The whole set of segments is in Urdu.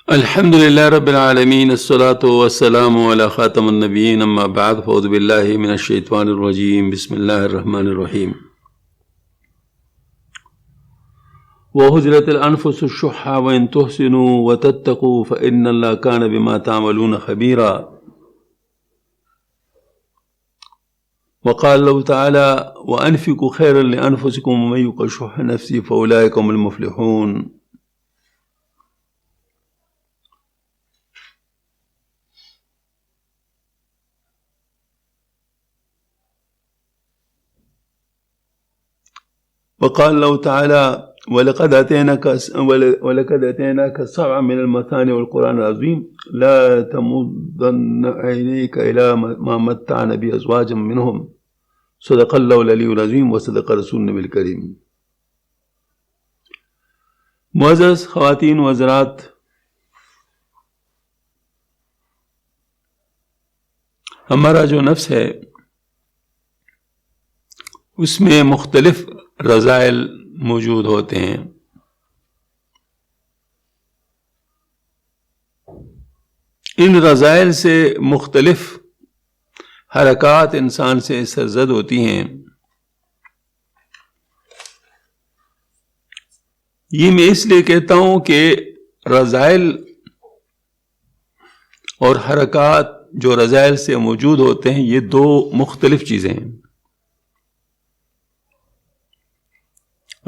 الحمد لله رب العالمين الصلاة والسلام على خاتم النبيين اما بعد فاعوذ بالله من الشيطان الرجيم بسم الله الرحمن الرحيم وحضرت الأنفس الشح وإن تحسنوا وتتقوا فإن الله كان بما تعملون خبيرا وقال الله تعالى وأنفقوا خيرا لأنفسكم ومن يوق شح نفسه فأولئك هم المفلحون. وقال الله تعالى ولقد أتيناك سبعا من المثاني والقرآن العظيم لا تمدن عينيك إلى ما متعنا بأزواج منهم صدق الله العلي العظيم وصدق رسول النبي الكريم. معزز خواتین و حضرات، ہمارا جو نفس ہے اس میں مختلف رذائل موجود ہوتے ہیں. ان رذائل سے مختلف حرکات انسان سے سرزد ہوتی ہیں. یہ میں اس لیے کہتا ہوں کہ رذائل اور حرکات جو رذائل سے موجود ہوتے ہیں یہ دو مختلف چیزیں ہیں.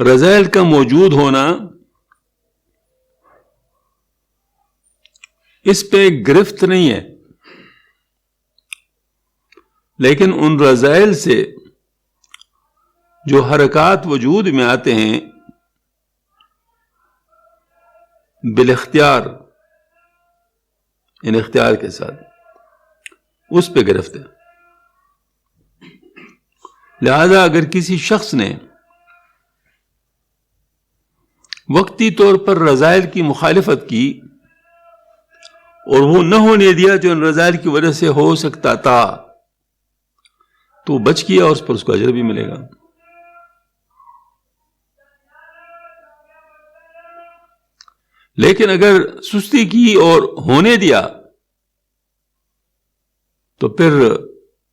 رذائل کا موجود ہونا اس پہ گرفت نہیں ہے، لیکن ان رذائل سے جو حرکات وجود میں آتے ہیں بالاختیار، ان اختیار کے ساتھ اس پہ گرفت ہے. لہذا اگر کسی شخص نے وقتی طور پر رذائل کی مخالفت کی اور وہ نہ ہونے دیا جو ان رذائل کی وجہ سے ہو سکتا تھا تو بچ گیا اور اس پر اس کو اجر بھی ملے گا. لیکن اگر سستی کی اور ہونے دیا تو پھر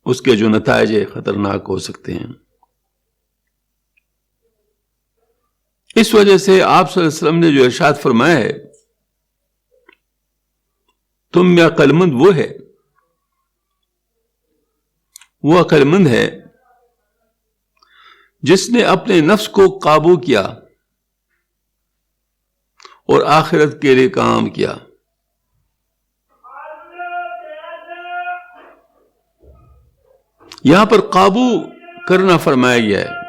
اس کے جو نتائج خطرناک ہو سکتے ہیں. اس وجہ سے آپ صلی اللہ علیہ وسلم نے جو ارشاد فرمایا ہے تم میں عقل مند وہ عقل مند ہے جس نے اپنے نفس کو قابو کیا اور آخرت کے لیے کام کیا. یہاں پر قابو کرنا فرمایا گیا ہے،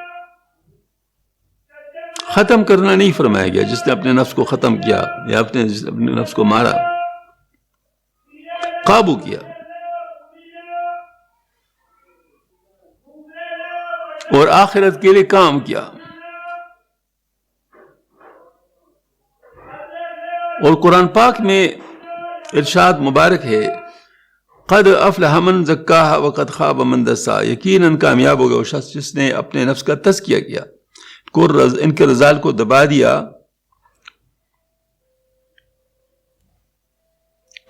ختم کرنا نہیں فرمایا گیا. جس نے اپنے نفس کو ختم کیا یا اپنے نفس کو مارا، قابو کیا اور آخرت کے لیے کام کیا. اور قرآن پاک میں ارشاد مبارک ہے قد افلح من زکاہا وقد خاب من دسا، یقیناً کامیاب ہو گیا وہ شخص جس نے اپنے نفس کا تزکیہ کیا، ان کے رذائل کو دبا دیا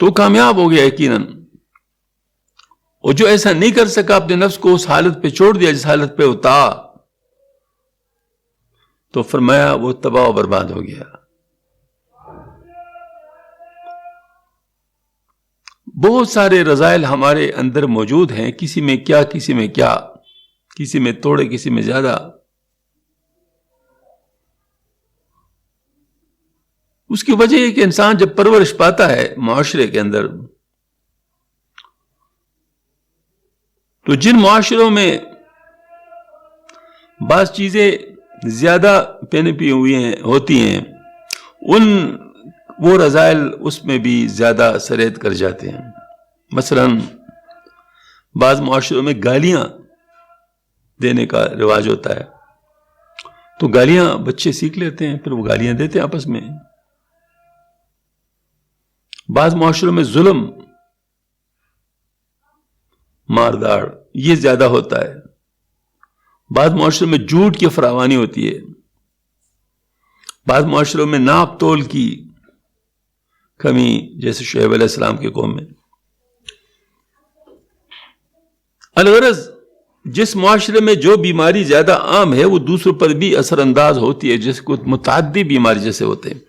تو کامیاب ہو گیا یقیناً. اور جو ایسا نہیں کر سکا، اپنے نفس کو اس حالت پہ چھوڑ دیا جس حالت پہ ہوتا، تو فرمایا وہ تباہ و برباد ہو گیا. بہت سارے رذائل ہمارے اندر موجود ہیں، کسی میں کیا، کسی میں کیا، کسی میں تھوڑے، کسی میں زیادہ. اس کی وجہ یہ کہ انسان جب پرورش پاتا ہے معاشرے کے اندر، تو جن معاشروں میں بعض چیزیں زیادہ پینے پی ہوئی ہوتی ہیں وہ رذائل اس میں بھی زیادہ سریت کر جاتے ہیں. مثلا بعض معاشروں میں گالیاں دینے کا رواج ہوتا ہے، تو گالیاں بچے سیکھ لیتے ہیں، پھر وہ گالیاں دیتے ہیں آپس میں. بعض معاشروں میں ظلم، مارداڑ یہ زیادہ ہوتا ہے. بعض معاشروں میں جھوٹ کی فراوانی ہوتی ہے، بعض معاشروں میں ناپ تول کی کمی جیسے شعیب علیہ السلام کی قوم میں. الغرض جس معاشرے میں جو بیماری زیادہ عام ہے وہ دوسروں پر بھی اثر انداز ہوتی ہے، جس کو متعدی بیماری جیسے ہوتے ہیں.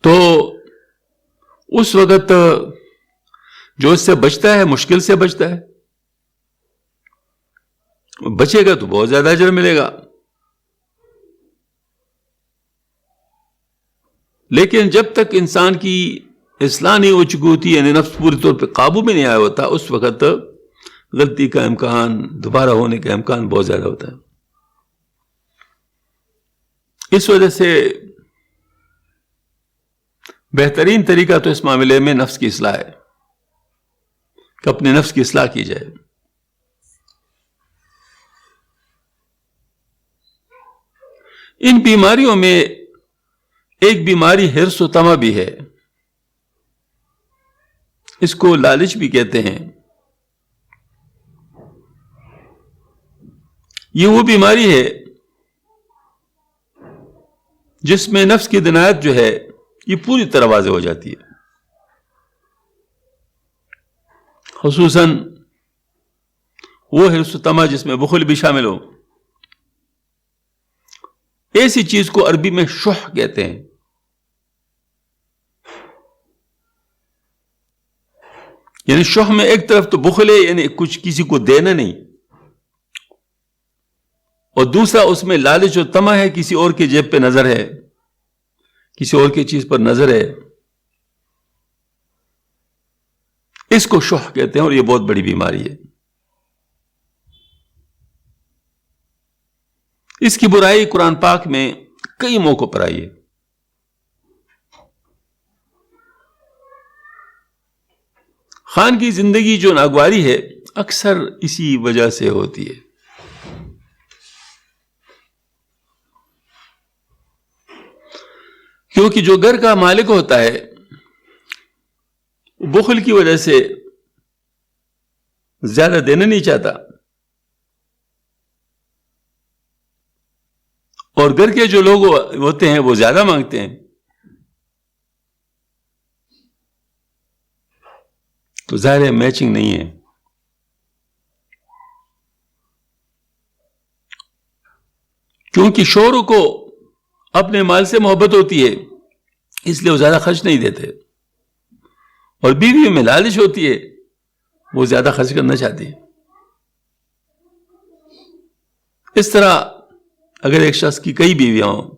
تو اس وقت جو اس سے بچتا ہے مشکل سے بچتا ہے، بچے گا تو بہت زیادہ اجر ملے گا. لیکن جب تک انسان کی اصلاح نہیں ہو چکی ہوتی، یعنی نفس پوری طور پہ قابو میں نہیں آیا ہوتا، اس وقت غلطی کا امکان، دوبارہ ہونے کا امکان بہت زیادہ ہوتا ہے. اس وجہ سے بہترین طریقہ تو اس معاملے میں نفس کی اصلاح ہے کہ اپنے نفس کی اصلاح کی جائے. ان بیماریوں میں ایک بیماری حرص و طمع بھی ہے، اس کو لالچ بھی کہتے ہیں. یہ وہ بیماری ہے جس میں نفس کی دنایت جو ہے یہ پوری طرح واضح ہو جاتی ہے. خصوصاً وہ حرص و طمع جس میں بخل بھی شامل ہو. ایسی چیز کو عربی میں شح کہتے ہیں. یعنی شح میں ایک طرف تو بخل ہے، یعنی کچھ کسی کو دینا نہیں، اور دوسرا اس میں لالچ و طمع ہے، کسی اور کی جیب پہ نظر ہے، کسی اور کی چیز پر نظر ہے. اس کو شح کہتے ہیں اور یہ بہت بڑی بیماری ہے. اس کی برائی قرآن پاک میں کئی موقعوں پر آئی ہے. خان کی زندگی جو ناگواری ہے اکثر اسی وجہ سے ہوتی ہے. کیونکہ جو گھر کا مالک ہوتا ہے بخل کی وجہ سے زیادہ دینا نہیں چاہتا، اور گھر کے جو لوگ ہوتے ہیں وہ زیادہ مانگتے ہیں، تو ظاہر ہے میچنگ نہیں ہے. کیونکہ شوہر کو اپنے مال سے محبت ہوتی ہے، اس لیے وہ زیادہ خرچ نہیں دیتے، اور بیوی میں لالچ ہوتی ہے، وہ زیادہ خرچ کرنا چاہتی ہے. اس طرح اگر ایک شخص کی کئی بیویاں ہوں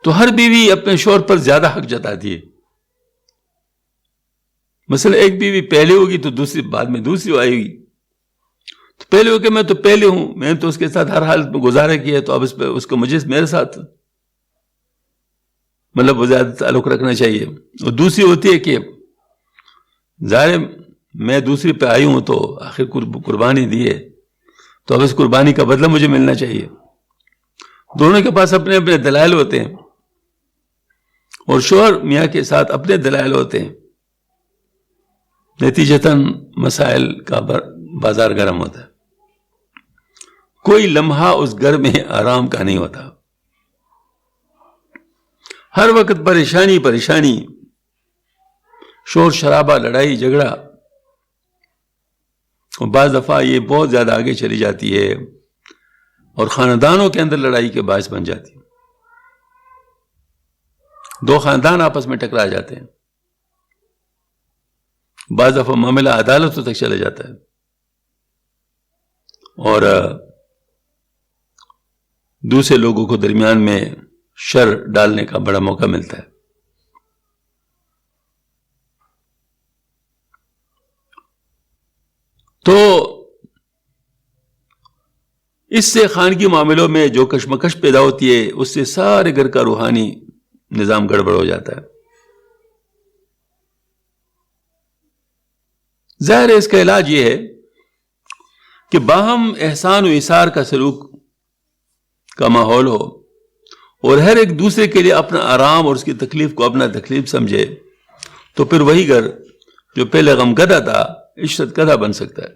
تو ہر بیوی اپنے شوہر پر زیادہ حق جتاتی ہے. مثلا ایک بیوی پہلے ہوگی تو دوسری بعد میں دوسری آئے گی، تو پہلے ہو کہ میں تو پہلے ہوں، میں نے تو اس کے ساتھ ہر حالت میں گزارا کیا ہے، تو اب اس کو مجھے میرے ساتھ مطلب وہ زیادہ تعلق رکھنا چاہیے. اور دوسری ہوتی ہے کہ ظاہر میں دوسری پہ آئی ہوں تو آخر قربانی دی ہے، تو اب اس قربانی کا بدلہ مجھے ملنا چاہیے. دونوں کے پاس اپنے اپنے دلائل ہوتے ہیں، اور شوہر میاں کے ساتھ اپنے دلائل ہوتے ہیں. نتیجتاً مسائل کا بازار گرم ہوتا ہے. کوئی لمحہ اس گھر میں آرام کا نہیں ہوتا، ہر وقت پریشانی پریشانی، شور شرابہ، لڑائی جھگڑا، اور بعض دفعہ یہ بہت زیادہ آگے چلی جاتی ہے اور خاندانوں کے اندر لڑائی کے باعث بن جاتی ہے. دو خاندان آپس میں ٹکرا جاتے ہیں، بعض دفعہ معاملہ عدالتوں تک چلے جاتا ہے، اور دوسرے لوگوں کو درمیان میں شر ڈالنے کا بڑا موقع ملتا ہے. تو اس سے خانگی معاملوں میں جو کشمکش پیدا ہوتی ہے اس سے سارے گھر کا روحانی نظام گڑبڑ ہو جاتا ہے. ظاہر ہے اس کا علاج یہ ہے کہ باہم احسان و ایثار کا سلوک کا ماحول ہو، اور ہر ایک دوسرے کے لیے اپنا آرام اور اس کی تکلیف کو اپنا تکلیف سمجھے، تو پھر وہی گھر جو پہلے غمگدہ تھا عشرت کدہ بن سکتا ہے.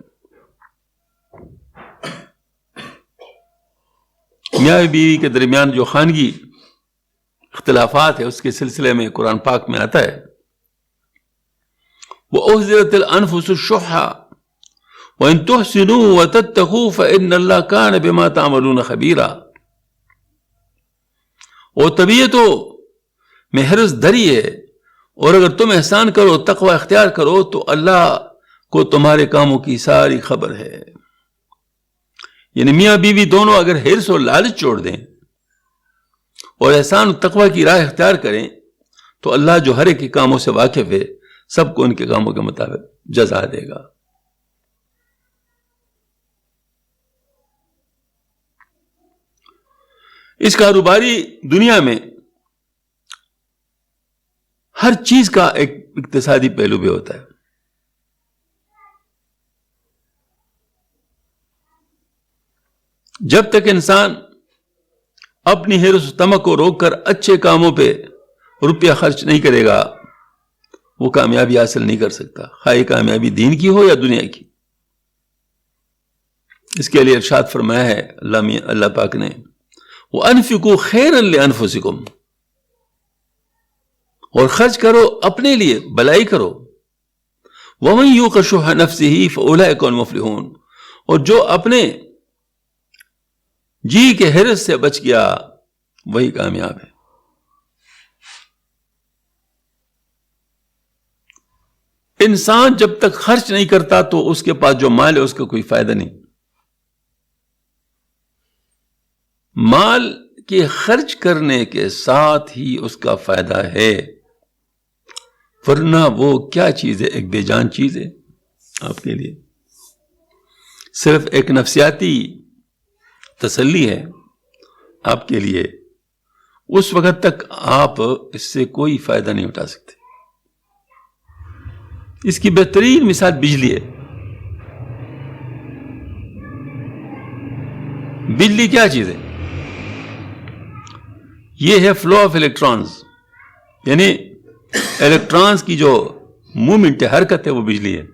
میاں بیوی کے درمیان جو خانگی اختلافات ہے اس کے سلسلے میں قرآن پاک میں آتا ہے وَأُحْضِرَتِ الْأَنفُسُ الشُّحَّ وَإِن تُحْسِنُوا وَتَتَّقُوا فَإِنَّ اللَّهَ كَانَ بِمَا تَعْمَلُونَ خَبِيرًا. اور طبیعتوں میں حرص دھری ہے، اور اگر تم احسان کرو، تقوی اختیار کرو، تو اللہ کو تمہارے کاموں کی ساری خبر ہے. یعنی میاں بیوی دونوں اگر حرص اور لالچ چھوڑ دیں اور احسان و تقوی کی راہ اختیار کریں تو اللہ جو ہر ایک کے کاموں سے واقف ہے سب کو ان کے کاموں کے مطابق جزا دے گا. اس کاروباری دنیا میں ہر چیز کا ایک اقتصادی پہلو بھی ہوتا ہے. جب تک انسان اپنی حرص و طمع کو روک کر اچھے کاموں پہ روپیہ خرچ نہیں کرے گا وہ کامیابی حاصل نہیں کر سکتا، خواہ کامیابی دین کی ہو یا دنیا کی. اس کے لیے ارشاد فرمایا ہے اللہ پاک نے وَأَنفِقُوا خَيْرًا لِأَنفُسِكُمْ، اور خرچ کرو اپنے لیے، بلائی کرو. وَمَن يُوقَ شُحَّ نَفْسِهِ فَأُولَٰئِكَ هُمُ الْمُفْلِحُونَ، اور جو اپنے جی کے حرص سے بچ گیا وہی کامیاب ہے. انسان جب تک خرچ نہیں کرتا تو اس کے پاس جو مال ہے اس کا کوئی فائدہ نہیں. مال کے خرچ کرنے کے ساتھ ہی اس کا فائدہ ہے، ورنہ وہ کیا چیز ہے؟ ایک بے جان چیز ہے آپ کے لیے، صرف ایک نفسیاتی تسلی ہے آپ کے لیے. اس وقت تک آپ اس سے کوئی فائدہ نہیں اٹھا سکتے. اس کی بہترین مثال بجلی ہے. بجلی کیا چیز ہے؟ یہ ہے فلو آف الیکٹرانز، یعنی الیکٹرانز کی جو موومنٹ ہے، حرکت ہے، وہ بجلی ہے.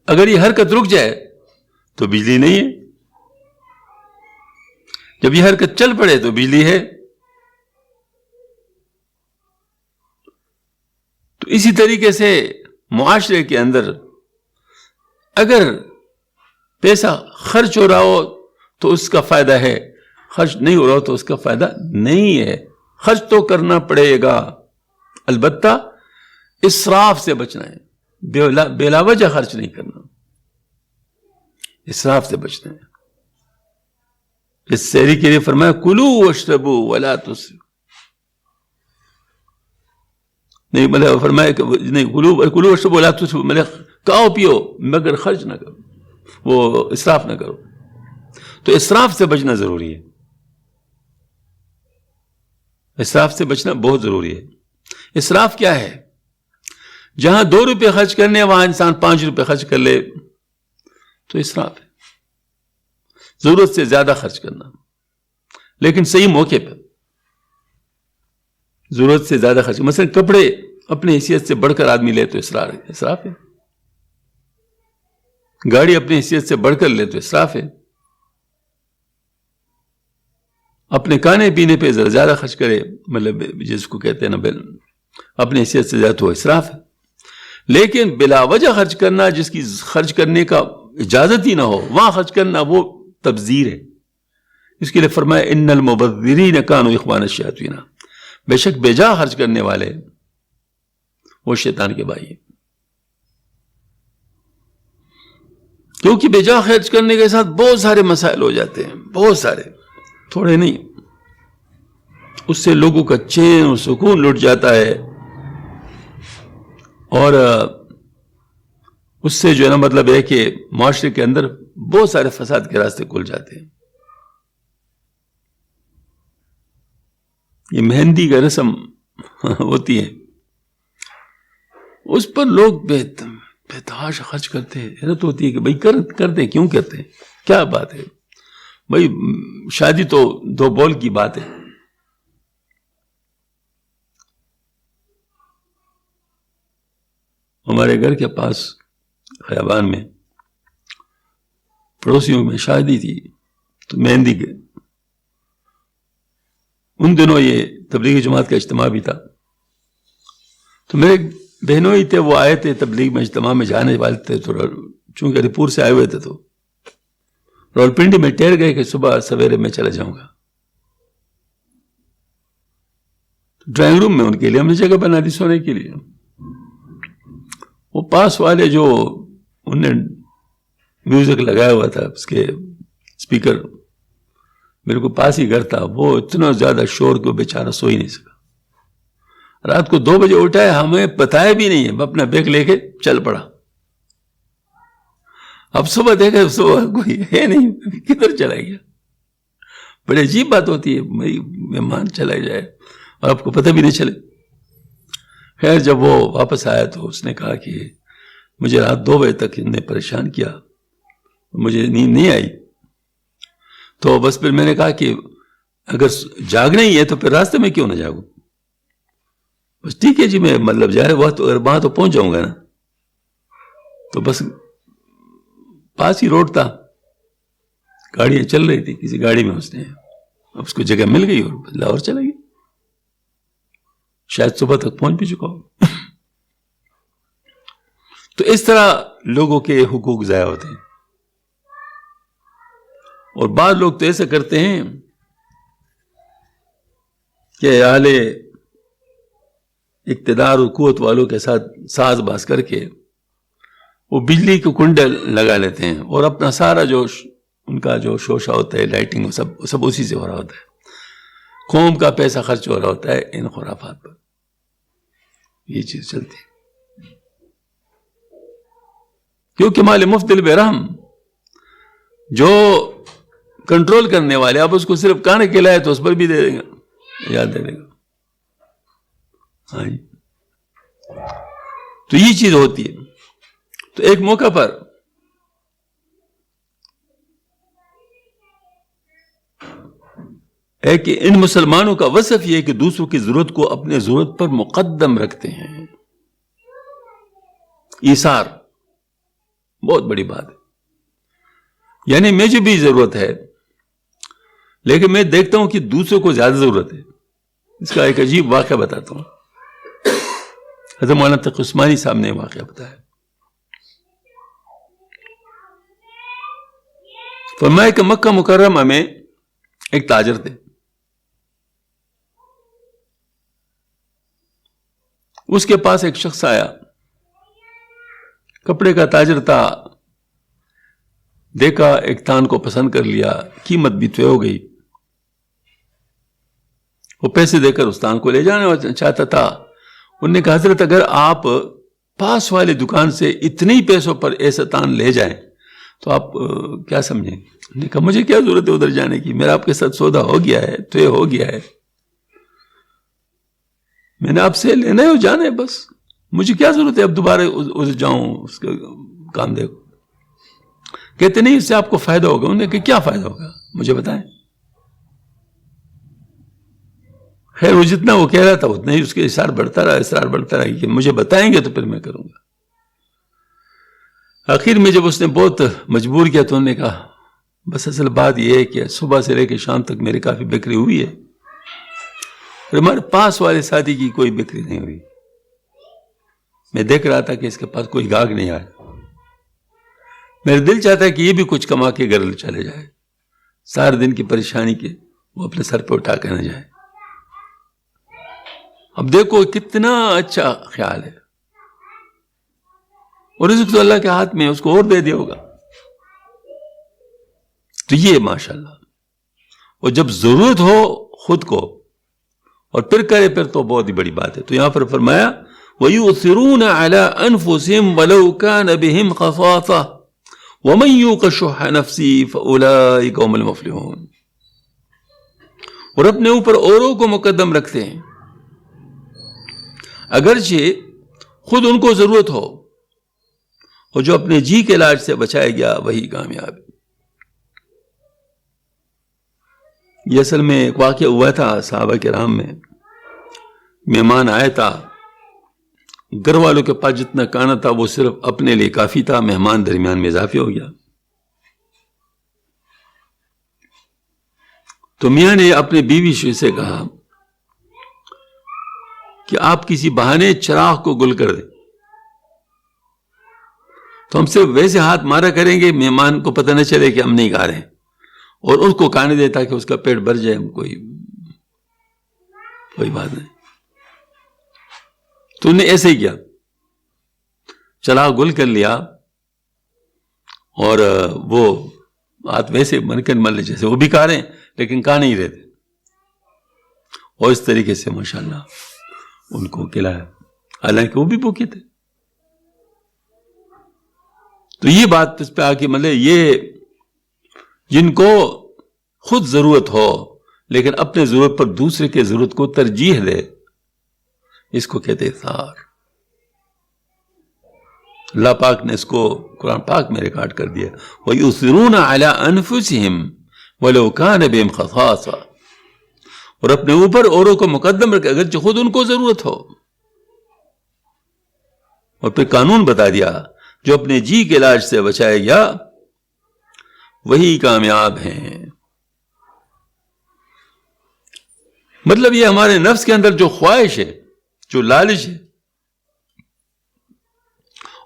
اگر یہ حرکت رک جائے تو بجلی نہیں ہے، جب یہ حرکت چل پڑے تو بجلی ہے. تو اسی طریقے سے معاشرے کے اندر اگر پیسہ خرچ ہو رہا ہو تو اس کا فائدہ ہے، خرچ نہیں ہو رہا ہو تو اس کا فائدہ نہیں ہے. خرچ تو کرنا پڑے گا، البتہ اسراف سے بچنا ہے، بلا وجہ خرچ نہیں کرنا، اسراف سے بچنا ہے. اس سحری کے لیے فرمایا کلوا واشربوا ولا تسرفوا، نہیں مطلب فرمایا کہ نہیں کلوا واشربوا ولا تسرفوا، مطلب کھاؤ پیو مگر خرچ نہ کرو، وہ اسراف نہ کرو. تو اسراف سے بچنا ضروری ہے، اسراف سے بچنا بہت ضروری ہے. اسراف کیا ہے؟ جہاں 2 روپے خرچ کرنے وہاں انسان 5 روپے خرچ کر لے تو اسراف ہے. ضرورت سے زیادہ خرچ کرنا، لیکن صحیح موقع پہ. ضرورت سے زیادہ خرچ، مثلا کپڑے اپنی حیثیت سے بڑھ کر آدمی لے تو اسراف ہے. گاڑی اپنی حیثیت سے بڑھ کر لے تو اسراف ہے. اپنے کھانے پینے پہ ذرا زیادہ خرچ کرے، مطلب جس کو کہتے ہیں نا اپنی حیثیت سے زیادہ، تو اسراف ہے. لیکن بلا وجہ خرچ کرنا، جس کی خرچ کرنے کا اجازت ہی نہ ہو وہاں خرچ کرنا، وہ تبذیر ہے. اس کے لیے فرمایا ان المبذرین کانوا اخوان الشیاطین، بے شک بے جا خرچ کرنے والے وہ شیطان کے بھائی ہیں. کیونکہ بے جا خرچ کرنے کے ساتھ بہت سارے مسائل ہو جاتے ہیں، بہت سارے، تھوڑے نہیں. اس سے لوگوں کا چین اور سکون لٹ جاتا ہے، اور اس سے جو ہے نا مطلب ہے کہ معاشرے کے اندر بہت سارے فساد کے راستے کھل جاتے ہیں. یہ مہندی کا رسم ہوتی ہے، اس پر لوگ بےتحاشا خرچ کرتے ہیں. حیرت ہوتی ہے کہ بھائی کرتے کیوں کرتے ہیں، کیا بات ہے بھائی؟ شادی تو 2 بول کی بات ہے. ہمارے گھر کے پاس خیابان میں پڑوسیوں میں شادی تھی، تو مہندی ان دنوں یہ تبلیغی جماعت کا اجتماع بھی تھا، تو میرے بہنوں ہی تھے، وہ آئے تھے تبلیغ میں، اجتماع میں جانے والے تھے، تو چونکہ علی پور سے آئے ہوئے تھے تو راولپنڈی میں ٹھہر گئے کہ صبح سویرے میں چلا جاؤں گا. ڈرائنگ روم میں ان کے لیے ہم نے جگہ بنا دی سونے کے لیے. وہ پاس والے جو انہوں نے میوزک لگایا ہوا تھا، اس کے اسپیکر میرے کو پاس ہی گھر تھا، وہ اتنا زیادہ شور کہ وہ بیچارہ سو ہی نہیں سکا. رات کو 2 بجے اٹھا ہے، ہمیں بتایا بھی نہیں ہے، میں اپنا بیگ لے کے چل پڑا. اب صبح دیکھا صبح کوئی ہے نہیں، کدھر چلا گیا. بڑی عجیب بات ہوتی ہے، میری مہمان چلا جائے اور آپ کو پتہ بھی نہیں چلے. خیر جب وہ واپس آیا تو اس نے کہا کہ مجھے رات 2 بجے تک ان نے پریشان کیا، مجھے نیند نہیں آئی. تو بس پھر میں نے کہا کہ اگر جاگنا ہی ہے تو پھر راستے میں کیوں نہ جاگوں. بس ٹھیک ہے جی، میں مطلب ظاہر وہاں تو پہنچ جاؤں گا نا. تو بس پاس ہی روڈ تھا، گاڑیاں چل رہی تھی، کسی گاڑی میں اس نے اب اس کو جگہ مل گئی اور لاہور چلا گیا. شاید صبح تک پہنچ بھی چکا ہو. تو اس طرح لوگوں کے حقوق ضائع ہوتے ہیں. اور بعض لوگ تو ایسا کرتے ہیں کہ اہل اقتدار اور قوت والوں کے ساتھ ساز باز کر کے وہ بجلی کے کنڈے لگا لیتے ہیں اور اپنا سارا جو ان کا جو شوشہ ہوتا ہے، لائٹنگ، سب اسی سے ہو رہا ہوتا ہے. قوم کا پیسہ خرچ ہو رہا ہوتا ہے ان خرافات پر. یہ چیز چلتی ہے کیونکہ مال مفت برحم، جو کنٹرول کرنے والے آپ اس کو صرف کھانے کھلائے تو اس پر بھی دے دے گا، یاد دے دے گا. ہاں جی، تو یہ چیز ہوتی ہے. تو ایک موقع پر ہے کہ ان مسلمانوں کا وصف یہ ہے کہ دوسروں کی ضرورت کو اپنے ضرورت پر مقدم رکھتے ہیں. ایثار بہت بڑی بات ہے. یعنی مجھے بھی ضرورت ہے لیکن میں دیکھتا ہوں کہ دوسروں کو زیادہ ضرورت ہے. اس کا ایک عجیب واقعہ بتاتا ہوں. حضرت مولانا تقی عثمانی صاحب نے واقعہ بتایا. فرمایا کہ مکہ مکرمہ میں ایک تاجر تھے. اس کے پاس ایک شخص آیا، کپڑے کا تاجر تھا. دیکھا ایک تان کو پسند کر لیا، قیمت بھی طے ہو گئی. وہ پیسے دے کر اس تان کو لے جانا چاہتا تھا. انہوں نے کہا حضرت اگر آپ پاس والے دکان سے اتنے ہی پیسوں پر ایسا تان لے جائیں تو آپ کیا سمجھیں؟ انہوں نے کہا مجھے کیا ضرورت ہے ادھر جانے کی، میرا آپ کے ساتھ سودا ہو گیا ہے، طے ہو گیا ہے، میں نے آپ سے لینا ہے اور جانا ہے، بس مجھے کیا ضرورت ہے اب دوبارہ ادھر جاؤں اس کا کام دیکھو. کہتے نہیں اس سے آپ کو فائدہ ہوگا. انہوں نے کہا کیا فائدہ ہوگا مجھے بتائیں. خیر وہ جتنا وہ کہہ رہا تھا اتنا ہی اس کے اصرار بڑھتا رہا کہ مجھے بتائیں گے تو پھر میں کروں گا. آخر میں جب اس نے بہت مجبور کیا تو انہوں نے کہا بس اصل بات یہ ہے کہ صبح سے لے کے شام تک میری کافی بکری ہوئی ہے اور ہمارے پاس والے ساتھی کی کوئی بکری نہیں ہوئی. میں دیکھ رہا تھا کہ اس کے پاس کوئی گاہک نہیں آیا. میرا دل چاہتا ہے کہ یہ بھی کچھ کما کے گھر چلے جائے، سارے دن کی پریشانی کے وہ اپنے سر پہ اٹھا کے نہ جائے. اب دیکھو کتنا اچھا خیال ہے. اور رزق تو اللہ کے ہاتھ میں، اس کو اور دے دیا ہوگا. تو یہ ماشاءاللہ. اور جب ضرورت ہو خود کو اور پھر کرے پھر تو بہت ہی بڑی بات ہے. تو یہاں پر فرمایا وَيُؤْثِرُونَ عَلَىٰ أَنفُسِهِمْ وَلَوْ كَانَ بِهِمْ خَصَاصَةٌ وَمَن يُوقَ شُحَّ نَفْسِهِ فَأُولَٰئِكَ هُمُ الْمُفْلِحُونَ. اور اپنے اوپر اوروں کو مقدم رکھتے ہیں اگرچہ خود ان کو ضرورت ہو، اور جو اپنے جی کے علاج سے بچایا گیا وہی کامیاب ہے. یہ اصل میں ایک واقعہ ہوا تھا صحابہ کرام میں. مہمان آیا تھا، گھر والوں کے پاس جتنا کھانا تھا وہ صرف اپنے لیے کافی تھا، مہمان درمیان میں اضافی ہو گیا. تو میاں نے اپنے بیوی سے کہا کہ آپ کسی بہانے چراغ کو گل کر دیں تو ہم سے ویسے ہاتھ مارا کریں گے مہمان کو پتہ نہ چلے کہ ہم نہیں کھا رہے ہیں، اور اس کو کھانے دیتا کہ اس کا پیٹ بھر جائے، کوئی بات نہیں۔ تو نے ایسے ہی کیا، چراغ گل کر لیا اور وہ ہاتھ ویسے منکن مل جیسے وہ بھی کھا رہے ہیں لیکن کھا نہیں رہتے، اور اس طریقے سے ماشاءاللہ ان کو کھلایا، حالانکہ وہ بھی بھوکے تھے۔ تو یہ بات اس پہ آ کے مطلب یہ جن کو خود ضرورت ہو لیکن اپنے ضرورت پر دوسرے کے ضرورت کو ترجیح دے، اس کو کہتے اثار۔ اللہ پاک نے اس کو قرآن پاک میں ریکارڈ کر دیا، وَيُؤْثِرُونَ عَلَىٰ أَنفُسِهِمْ وَلَوْ كَانَ بِهِمْ خَصَاصَةٌ، اور اپنے اوپر اوروں کو مقدم رکھے اگرچہ خود ان کو ضرورت ہو۔ اور پھر قانون بتا دیا، جو اپنے جی کے علاج سے بچائے گیا وہی کامیاب ہیں۔ مطلب یہ ہمارے نفس کے اندر جو خواہش ہے، جو لالچ ہے،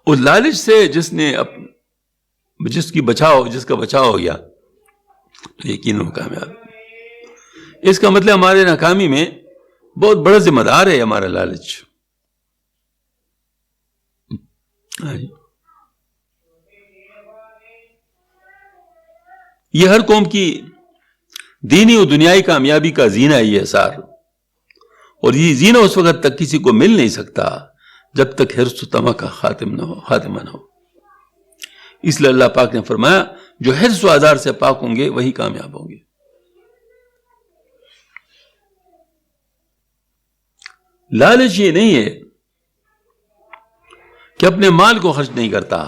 اس لالچ سے جس کا بچاؤ ہو گیا تو یقیناً کامیاب ہے۔ اس کا مطلب ہمارے ناکامی میں بہت بڑا ذمہ دار ہے ہمارا لالچ۔ یہ ہر قوم کی دینی اور دنیائی کامیابی کا زینہ ہے یہ اثار، اور یہ زینہ اس وقت تک کسی کو مل نہیں سکتا جب تک حرص و طمع کا خاتمہ نہ ہو۔ اس لیے اللہ پاک نے فرمایا جو حرص و آزار سے پاک ہوں گے وہی کامیاب ہوں گے۔ لالچ یہ نہیں ہے کہ اپنے مال کو خرچ نہیں کرتا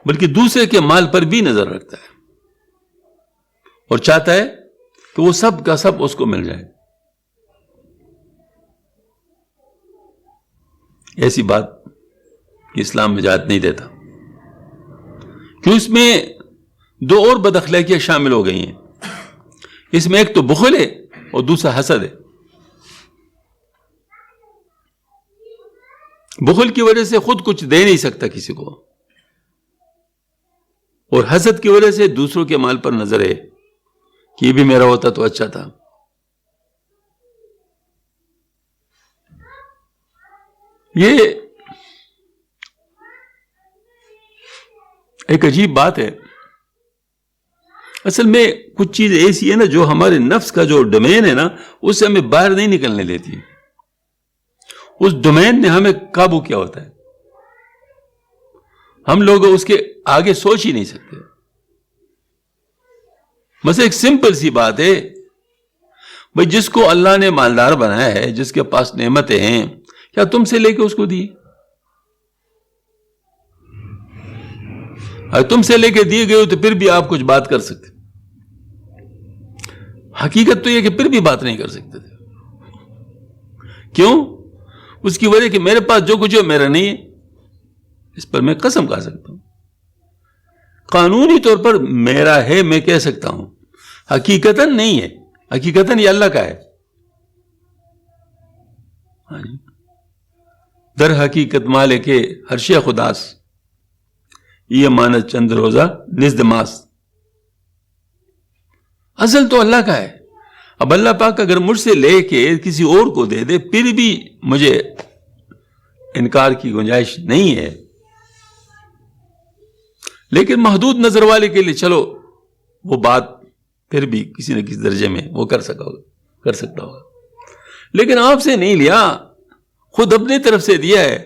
بلکہ دوسرے کے مال پر بھی نظر رکھتا ہے اور چاہتا ہے کہ وہ سب کا سب اس کو مل جائے۔ ایسی بات اسلام میں اجازت نہیں دیتا، کیوں اس میں دو اور بد اخلاقیاں شامل ہو گئی ہیں۔ اس میں ایک تو بخل ہے اور دوسرا حسد ہے۔ بخل کی وجہ سے خود کچھ دے نہیں سکتا کسی کو، اور حسد کی وجہ سے دوسروں کے مال پر نظر ہے کہ یہ بھی میرا ہوتا تو اچھا تھا۔ یہ ایک عجیب بات ہے۔ اصل میں کچھ چیزیں ایسی ہے نا جو ہمارے نفس کا جو ڈومین ہے نا اس سے ہمیں باہر نہیں نکلنے دیتی، اس ڈومین نے ہمیں قابو کیا ہوتا ہے، ہم لوگ اس کے آگے سوچ ہی نہیں سکتے۔ بس ایک سمپل سی بات ہے، بھئی جس کو اللہ نے مالدار بنایا ہے، جس کے پاس نعمتیں ہیں، کیا تم سے لے کے اس کو دی؟ اگر تم سے لے کے دیے گئے ہو تو پھر بھی آپ کچھ بات کر سکتے، حقیقت تو یہ کہ پھر بھی بات نہیں کر سکتے تھے۔ کیوں؟ اس کی وجہ کہ میرے پاس جو کچھ ہے میرا نہیں ہے، اس پر میں قسم کھا سکتا ہوں۔ قانونی طور پر میرا ہے، میں کہہ سکتا ہوں، حقیقتاً نہیں ہے، حقیقتاً یہ اللہ کا ہے۔ در حقیقت مالک ہر شے خداس، یہ مانت چند روزہ نزد ماس۔ اصل تو اللہ کا ہے۔ اب اللہ پاک اگر مجھ سے لے کے کسی اور کو دے دے پھر بھی مجھے انکار کی گنجائش نہیں ہے، لیکن محدود نظر والے کے لیے چلو وہ بات پھر بھی کسی نہ کسی درجے میں وہ کر سکتا ہوگا، لیکن آپ سے نہیں لیا، خود اپنی طرف سے دیا ہے،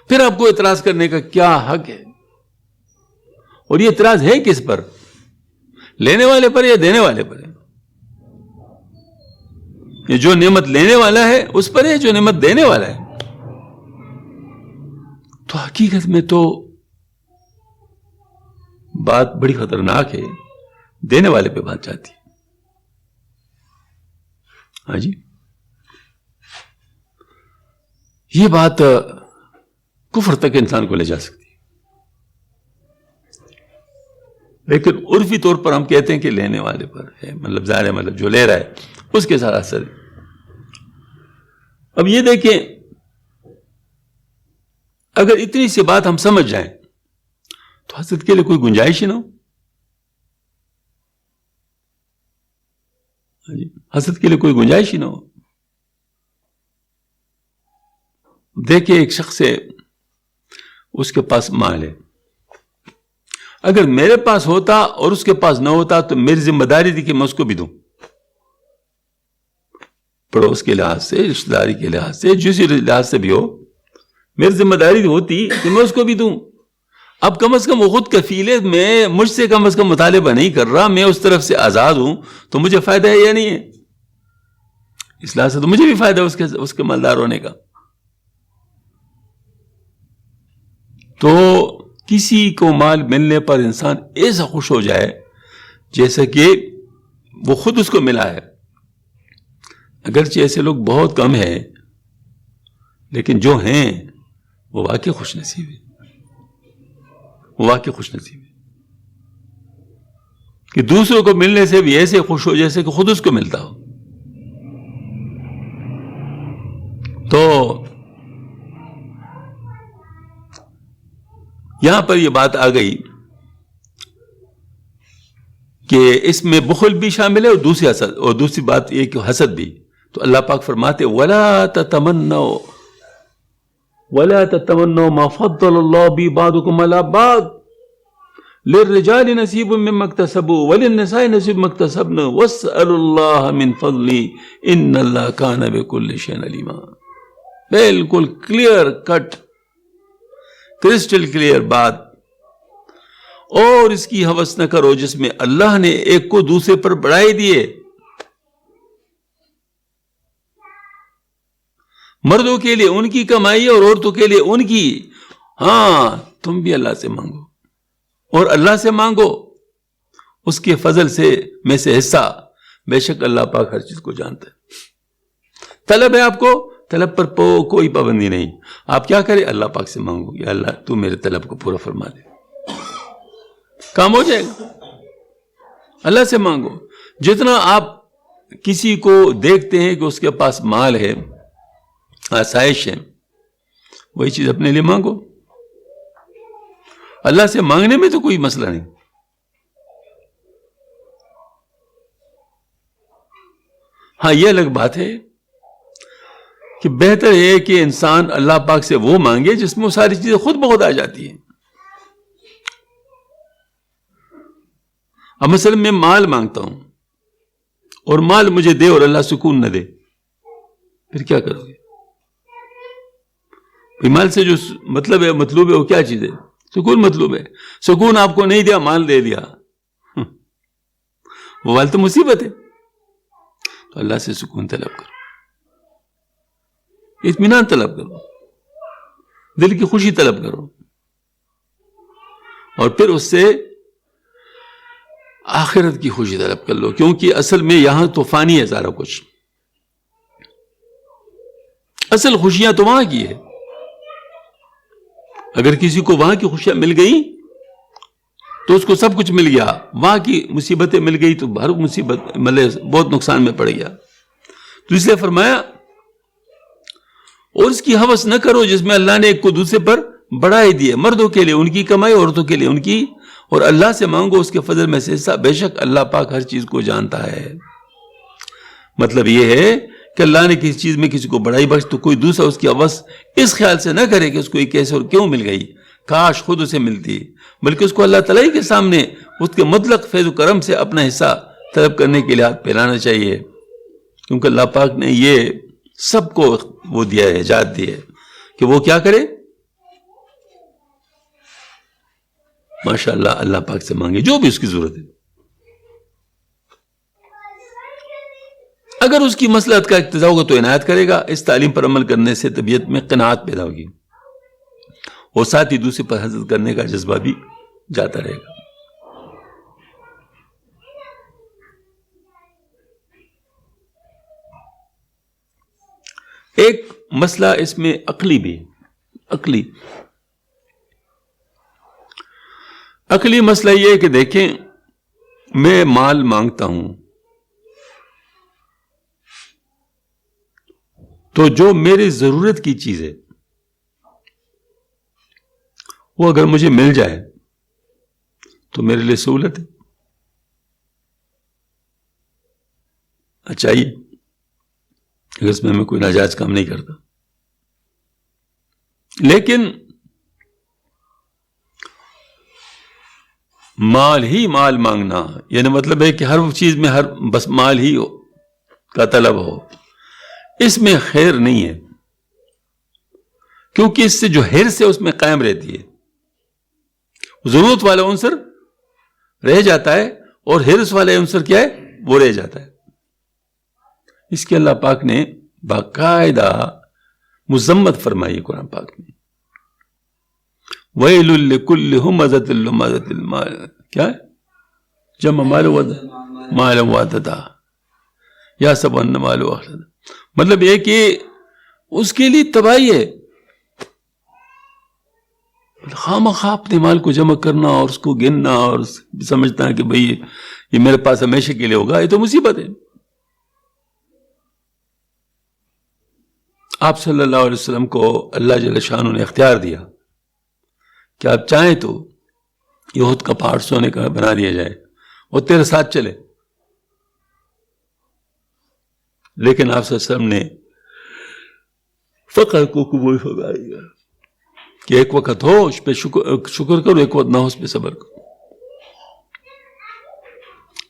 پھر آپ کو اعتراض کرنے کا کیا حق ہے؟ اور یہ اعتراض ہے کس پر؟ لینے والے پر یا دینے والے پر ہے؟ یہ جو نعمت لینے والا ہے اس پر ہے، جو نعمت دینے والا ہے؟ تو حقیقت میں تو بات بڑی خطرناک ہے، دینے والے پہ بات جاتی ہے۔ ہاں جی، یہ بات کفر تک انسان کو لے جا سکتی ہے۔ لیکن عرفی طور پر ہم کہتے ہیں کہ لینے والے پر ہے، مطلب ظاہر ہے مطلب جو لے رہا ہے اس کے ساتھ اثر ہے۔ اب یہ دیکھیں، اگر اتنی سی بات ہم سمجھ جائیں تو حسد کے لیے کوئی گنجائش ہی نہ ہو۔ حسد کے لیے کوئی گنجائش ہی نہ ہو۔ دیکھیں ایک شخص ہے، اس کے پاس مال ہے، اگر میرے پاس ہوتا اور اس کے پاس نہ ہوتا تو میری ذمہ داری تھی کہ میں اس کو بھی دوں، پڑوس کے لحاظ سے، رشتہ داری کے لحاظ سے، جسی لحاظ سے بھی ہو، میری ذمہ داری ہوتی کہ میں اس کو بھی دوں۔ اب کم از کم وہ خود کفیل ہے، میں مجھ سے کم از کم مطالبہ نہیں کر رہا، میں اس طرف سے آزاد ہوں، تو مجھے فائدہ ہے یا نہیں ہے؟ اس لحاظ سے تو مجھے بھی فائدہ ہے اس کے مالدار ہونے کا۔ تو کسی کو مال ملنے پر انسان ایسا خوش ہو جائے جیسا کہ وہ خود اس کو ملا ہے۔ اگرچہ ایسے لوگ بہت کم ہیں، لیکن جو ہیں وہ واقعی خوش نصیب ہے، وہ واقعی خوش نصیب ہے کہ دوسروں کو ملنے سے بھی ایسے خوش ہو جیسے کہ خود اس کو ملتا ہو۔ تو یہاں پر یہ بات آ گئی کہ اس میں بخل بھی شامل ہے اور دوسری بات یہ کہ حسد بھی۔ تو اللہ پاک فرماتے وَلَا تَتَمَنَّوْا مَا فَضَّلَ اللَّهُ بِهِ بَعْضَكُمْ عَلَى بَعْضٍ لِلرِّجَالِ نَصِيبٌ مِّمَّا اكْتَسَبُوا وَلِلنِّسَاءِ نَصِيبٌ مِّمَّا اكْتَسَبْنَ وَاسْأَلُوا اللَّهَ مِن فَضْلِهِ إِنَّ اللَّهَ كَانَ بِكُلِّ شَيْءٍ عَلِيمًا۔ بالکل کلیئر کٹ، کرسٹل کلیئر بات۔ اور اس کی ہوس نہ کرو جس میں اللہ نے ایک کو دوسرے پر بڑھائی دیے۔ مردوں کے لیے ان کی کمائی اور عورتوں کے لیے ان کی۔ ہاں تم بھی اللہ سے مانگو اور اللہ سے مانگو اس کے فضل سے میں سے حصہ، بے شک اللہ پاک ہر چیز کو جانتا ہے۔ طلب ہے آپ کو، طلب پر کوئی پابندی نہیں، آپ کیا کریں اللہ پاک سے مانگو، یا اللہ تو میرے طلب کو پورا فرما دے، کام ہو جائے گا۔ اللہ سے مانگو۔ جتنا آپ کسی کو دیکھتے ہیں کہ اس کے پاس مال ہے، آسائش ہے، وہی چیز اپنے لیے مانگو۔ اللہ سے مانگنے میں تو کوئی مسئلہ نہیں۔ ہاں یہ الگ بات ہے کہ بہتر ہے کہ انسان اللہ پاک سے وہ مانگے جس میں وہ ساری چیزیں خود بخود آ جاتی ہیں۔ اب مثلا میں مال مانگتا ہوں اور مال مجھے دے اور اللہ سکون نہ دے، پھر کیا کرو گے؟ مال سے جو مطلب ہے، مطلوب ہے، وہ کیا چیز ہے؟ سکون مطلوب ہے۔ سکون آپ کو نہیں دیا، مال دے دیا، وہ مال تو مصیبت ہے۔ تو اللہ سے سکون طلب کرو، اطمینان طلب کرو، دل کی خوشی طلب کرو، اور پھر اس سے آخرت کی خوشی طلب کر لو، کیونکہ اصل میں یہاں تو فانی ہے سارا کچھ، اصل خوشیاں تو وہاں کی ہے۔ اگر کسی کو وہاں کی خوشیاں مل گئی تو اس کو سب کچھ مل گیا، وہاں کی مصیبتیں مل گئی تو ہر مصیبت بہت نقصان میں پڑ گیا۔ تو اس لیے فرمایا اور اس کی ہوس نہ کرو جس میں اللہ نے ایک کو دوسرے پر بڑھائی دی ہے، مردوں کے لیے ان کی کمائی، عورتوں کے لیے ان کی، اور اللہ سے مانگو اس کے فضل میں سے حصہ، بے شک اللہ پاک ہر چیز کو جانتا ہے۔ مطلب یہ ہے کہ اللہ نے کسی چیز میں کسی کو بڑائی بخش تو کوئی دوسرا اس کی ہوس اس خیال سے نہ کرے کہ اس کو یہ کیسے اور کیوں مل گئی، کاش خود اسے ملتی، بلکہ اس کو اللہ تعالیٰ کے سامنے اس کے مطلق فیض و کرم سے اپنا حصہ طلب کرنے کے لیے ہاتھ پھیلانا چاہیے، کیونکہ اللہ پاک نے یہ سب کو وہ دیا ہے، ایجاد دی ہے کہ وہ کیا کرے، ماشاءاللہ اللہ پاک سے مانگے جو بھی اس کی ضرورت ہے۔ اگر اس کی مصلحت کا اقتضا ہوگا تو عنایت کرے گا۔ اس تعلیم پر عمل کرنے سے طبیعت میں قناعت پیدا ہوگی اور ساتھ ہی دوسرے پر حسد کرنے کا جذبہ بھی جاتا رہے گا۔ ایک مسئلہ اس میں عقلی بھی، عقلی عقلی مسئلہ یہ ہے کہ دیکھیں، میں مال مانگتا ہوں تو جو میری ضرورت کی چیز ہے وہ اگر مجھے مل جائے تو میرے لیے سہولت ہے، اچھا یہ اگر اس میں کوئی ناجائز کام نہیں کرتا. لیکن مال ہی مال مانگنا، یعنی مطلب ہے کہ ہر چیز میں بس مال ہی کا طلب ہو، اس میں خیر نہیں ہے، کیونکہ اس سے جو حرص ہے اس میں قائم رہتی ہے، ضرورت والا عنصر رہ جاتا ہے اور حرص والا عنصر کیا ہے، وہ رہ جاتا ہے. اس کے اللہ پاک نے باقاعدہ مذمت فرمائی قرآن پاک میں. وَيْلٌ لِكُلِّ هُمَزَةٍ لُمَزَةٍ کیا ہے؟ جمع مال وعددا یا سب ان مال واخلد. مطلب یہ کہ اس کے لیے تباہی ہے، خواہ اپنے مال کو جمع کرنا اور اس کو گننا اور سمجھنا کہ بھئی یہ میرے پاس ہمیشہ کے لیے ہوگا، یہ تو مصیبت ہے. آپ صلی اللہ علیہ وسلم کو اللہ جل شانہ نے اختیار دیا کہ آپ چاہیں تو یہود کا پہاڑ سونے کا بنا دیا جائے اور تیرے ساتھ چلے، لیکن آپ صلی اللہ علیہ وسلم نے فقر کو قبول فرمایا کہ ایک وقت ہو اس پہ شکر کرو، ایک وقت نہ ہو اس پہ صبر کرو.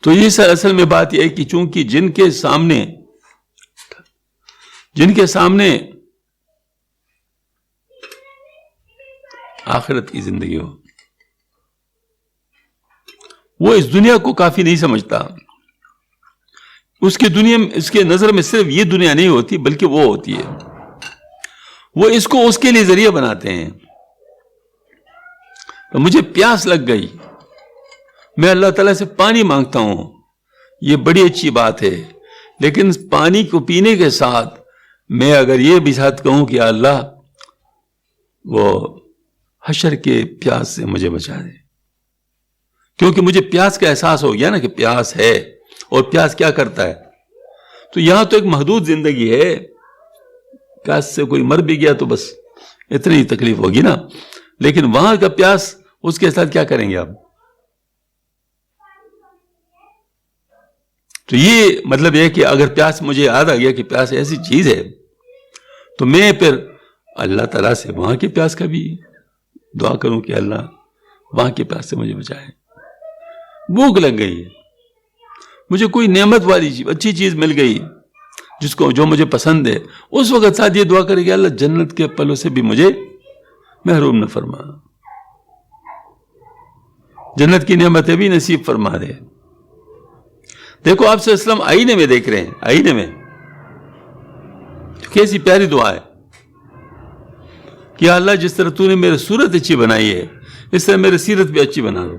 تو یہ اصل میں بات یہ ہے کہ چونکہ جن کے سامنے آخرت کی زندگی ہو، وہ اس دنیا کو کافی نہیں سمجھتا. اس کی دنیا میں، اس کے نظر میں صرف یہ دنیا نہیں ہوتی بلکہ وہ ہوتی ہے. وہ اس کو اس کے لیے ذریعہ بناتے ہیں. تو مجھے پیاس لگ گئی، میں اللہ تعالیٰ سے پانی مانگتا ہوں، یہ بڑی اچھی بات ہے، لیکن پانی کو پینے کے ساتھ میں اگر یہ بھی ساتھ کہوں کہ اللہ وہ حشر کے پیاس سے مجھے بچا دے، کیونکہ مجھے پیاس کا احساس ہو گیا نا کہ پیاس ہے، اور پیاس کیا کرتا ہے. تو یہاں تو ایک محدود زندگی ہے، پیاس سے کوئی مر بھی گیا تو بس اتنی ہی تکلیف ہوگی نا، لیکن وہاں کا پیاس، اس کے ساتھ کیا کریں گے آپ؟ تو یہ مطلب یہ کہ اگر پیاس مجھے یاد آ گیا کہ پیاس ایسی چیز ہے تو میں پھر اللہ تعالیٰ سے وہاں کی پیاس کا بھی دعا کروں کہ اللہ وہاں کی پیاس سے مجھے بچائے. بھوک لگ گئی ہے، مجھے کوئی نعمت والی چیز، اچھی چیز مل گئی جو مجھے پسند ہے، اس وقت ساتھ یہ دعا کرے کہ اللہ جنت کے پلوں سے بھی مجھے محروم نہ فرما، جنت کی نعمتیں بھی نصیب فرما دے. دیکھو آپ صلی اللہ علیہ وسلم آئینے میں دیکھ رہے ہیں، آئینے میں کیسی پیاری دعا ہے کہ اللہ جس طرح تو نے میری صورت اچھی بنائی ہے اس طرح میری سیرت بھی اچھی بنا دو.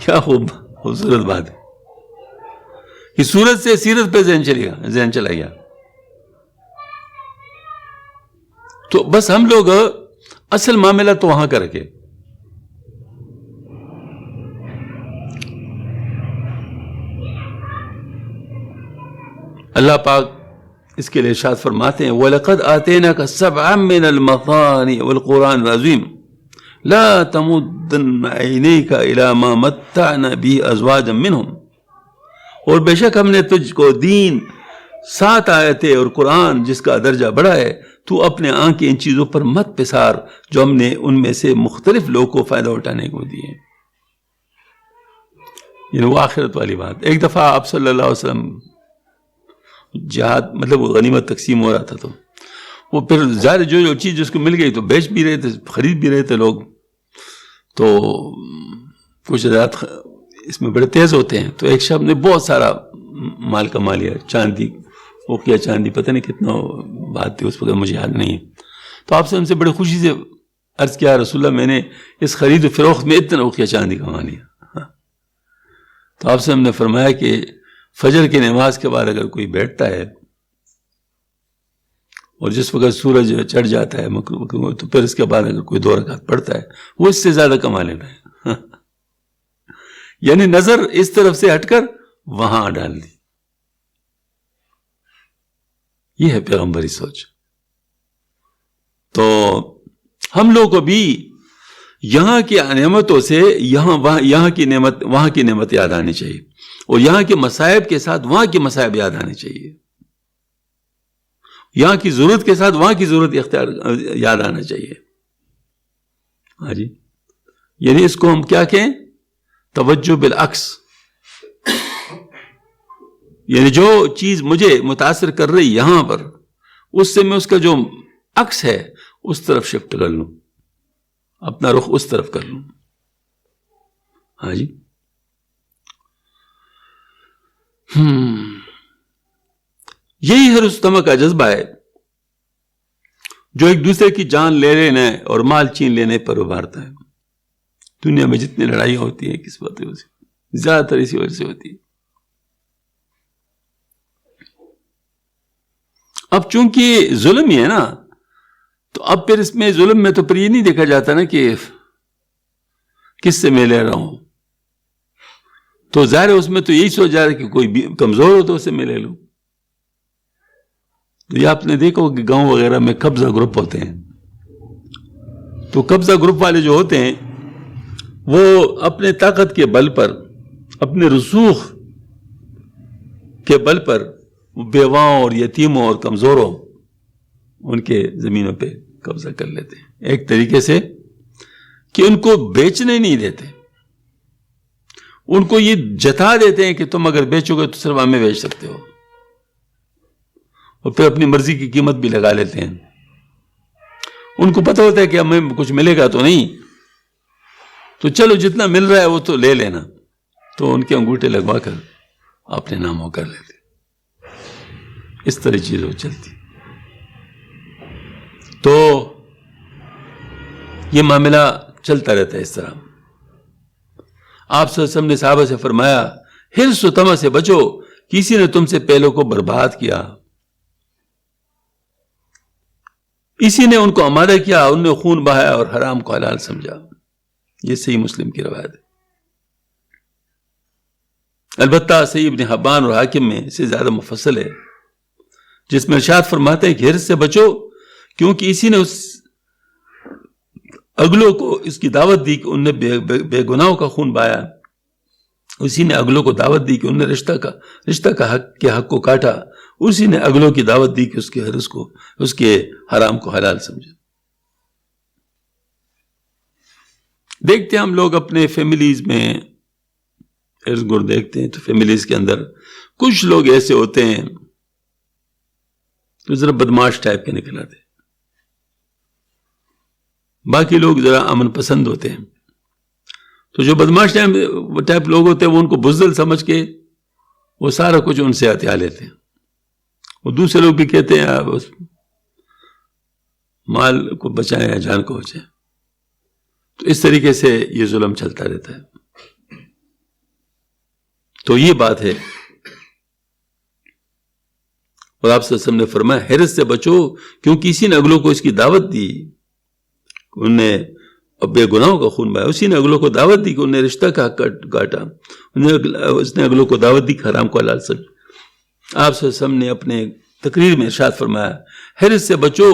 کیا خوبصورت بات ہے کہ صورت سے سیرت پہ ذہن چلا گیا. تو بس ہم لوگ اصل معاملہ تو وہاں کا رکھے. اللہ پاک اس کے لیے ارشاد فرماتے ہیں وَلَقَدْ آتَيْنَاكَ سَبْعًا مِّنَ الْمَثَانِ وَالْقُرْآنِ الْعَظِيمِ لَا تَمُدَّنَّ عَيْنَيْكَ إِلَىٰ مَا مَتَّعْنَا بِهِ أَزْوَاجًا مِّنْهُمْ. اور بے شک ہم نے تجھ کو دین 7 آیتیں اور قرآن جس کا درجہ بڑا ہے، تو اپنے آنکھیں ان چیزوں پر مت پسار جو ہم نے ان میں سے مختلف لوگوں کو فائدہ اٹھانے کو دیے. یعنی وہ آخرت والی بات. ایک دفعہ آپ صلی اللہ علیہ وسلم جہاد مطلب وہ غنیمت تقسیم ہو رہا تھا، تو وہ پھر ظاہر جو چیز جس کو مل گئی تو بیچ بھی رہے تھے، خرید بھی رہے تھے لوگ. تو کچھ رات اس میں بڑے تیز ہوتے ہیں، تو ایک شخص نے بہت سارا مال کما لیا، چاندی، وہ کیا چاندی پتہ نہیں کتنا بات تھی اس وقت مجھے یاد نہیں ہے. تو آپ سے ہم سے بڑے خوشی سے عرض کیا رسول اللہ میں نے اس خرید و فروخت میں اتنا اوقیہ چاندی کما لیا. تو آپ سے ہم نے فرمایا کہ فجر کی نماز کے بعد اگر کوئی بیٹھتا ہے اور جس وقت سورج چڑھ جاتا ہے تو پھر اس کے بعد اگر کوئی 2 رکعت پڑھتا ہے وہ اس سے زیادہ کما لیتا ہے. یعنی نظر اس طرف سے ہٹ کر وہاں ڈال دی. یہ ہے پیغمبری سوچ. تو ہم لوگوں کو بھی یہاں کی نعمتوں سے یہاں کی نعمت یاد آنی چاہیے, اور یہاں کے مصائب کے ساتھ وہاں کے مصائب یاد آنے چاہیے. یہاں کی ضرورت کے ساتھ وہاں کی ضرورت یاد آنا چاہیے. ہاں جی, یعنی اس کو ہم کیا کہیں, توجہ بالعکس. یعنی جو چیز مجھے متاثر کر رہی یہاں پر, اس سے میں اس کا جو عکس ہے اس طرف شفٹ کر لوں, اپنا رخ اس طرف کر لوں. ہاں جی, یہی ہے رستم کا جذبہ ہے جو ایک دوسرے کی جان لے لینے اور مال چھین لینے پر ابھارتا ہے. دنیا میں جتنی لڑائیاں ہوتی ہیں کس وجہ سے, زیادہ تر اسی وجہ سے ہوتی ہے. اب چونکہ ظلم ہی ہے نا, تو اب پھر اس میں ظلم میں تو پھر یہ نہیں دیکھا جاتا نا کہ کس سے میں لے رہا ہوں. تو ظاہر ہے اس میں تو یہی سوچ جا رہا ہے کہ کوئی کمزور ہو تو اسے میں لے لوں. تو یہ آپ نے دیکھا کہ گاؤں وغیرہ میں قبضہ گروپ ہوتے ہیں, تو قبضہ گروپ والے جو ہوتے ہیں وہ اپنے طاقت کے بل پر, اپنے رسوخ کے بل پر بیواؤں اور یتیموں اور کمزوروں ان کے زمینوں پہ قبضہ کر لیتے ہیں, ایک طریقے سے کہ ان کو بیچنے نہیں دیتے. ان کو یہ جتا دیتے ہیں کہ تم اگر بیچو گے تو صرف ہمیں بیچ سکتے ہو, اور پھر اپنی مرضی کی قیمت بھی لگا لیتے ہیں. ان کو پتہ ہوتا ہے کہ ہمیں کچھ ملے گا تو نہیں, تو چلو جتنا مل رہا ہے وہ تو لے لینا. تو ان کے انگوٹھے لگوا کر اپنے ناموں کر لیتے. اس طرح چیزیں چلتی. تو یہ معاملہ چلتا رہتا ہے اس طرح. آپ صلی اللہ علیہ وسلم نے صحابہ سے فرمایا, حرص و طمع سے بچو, کسی نے تم سے پہلوں کو برباد کیا, اسی نے ان کو آمادہ کیا, ان نے خون بہایا اور حرام کو حلال سمجھا. یہ صحیح مسلم کی روایت ہے. البتہ صحیح ابن حبان اور حاکم میں سے زیادہ مفصل ہے, جس میں ارشاد فرماتے ہیں کہ حرص سے بچو, کیونکہ اسی نے اس اگلوں کو اس کی دعوت دی کہ ان نے بے گناہوں کا خون بہایا. اسی نے اگلوں کو دعوت دی کہ ان نے رشتہ کا حق کو کاٹا. اسی نے اگلوں کی دعوت دی کہ اس کے حرص کو, اس کے حرام کو حلال سمجھا. دیکھتے ہیں ہم لوگ اپنے فیملیز میں ارد گرد دیکھتے ہیں, تو فیملیز کے اندر کچھ لوگ ایسے ہوتے ہیں تو ذرا بدماش ٹائپ کے نکل آتے, باقی لوگ ذرا امن پسند ہوتے ہیں. تو جو بدماش ٹائپ لوگ ہوتے ہیں وہ ان کو بزدل سمجھ کے وہ سارا کچھ ان سے ہتھیا لیتے ہیں. وہ دوسرے لوگ بھی کہتے ہیں بس مال کو بچائیں یا جان کو بچائیں. تو اس طریقے سے یہ ظلم چلتا رہتا ہے. تو یہ بات ہے. اور آپ صلی اللہ علیہ وسلم نے فرمایا, حرص سے بچو, کیونکہ اسی نے اگلوں کو اس کی دعوت دی, انہوں نے بے گناہوں کا خون بہایا. اسی نے اگلوں کو دعوت دی کہ انہوں نے رشتہ کا حق کاٹا. اس نے اگلوں کو دعوت دی کہ حرام کو حلال سمجھا. آپ صلی اللہ علیہ وسلم نے اپنے تقریر میں ارشاد فرمایا, حرص سے بچو,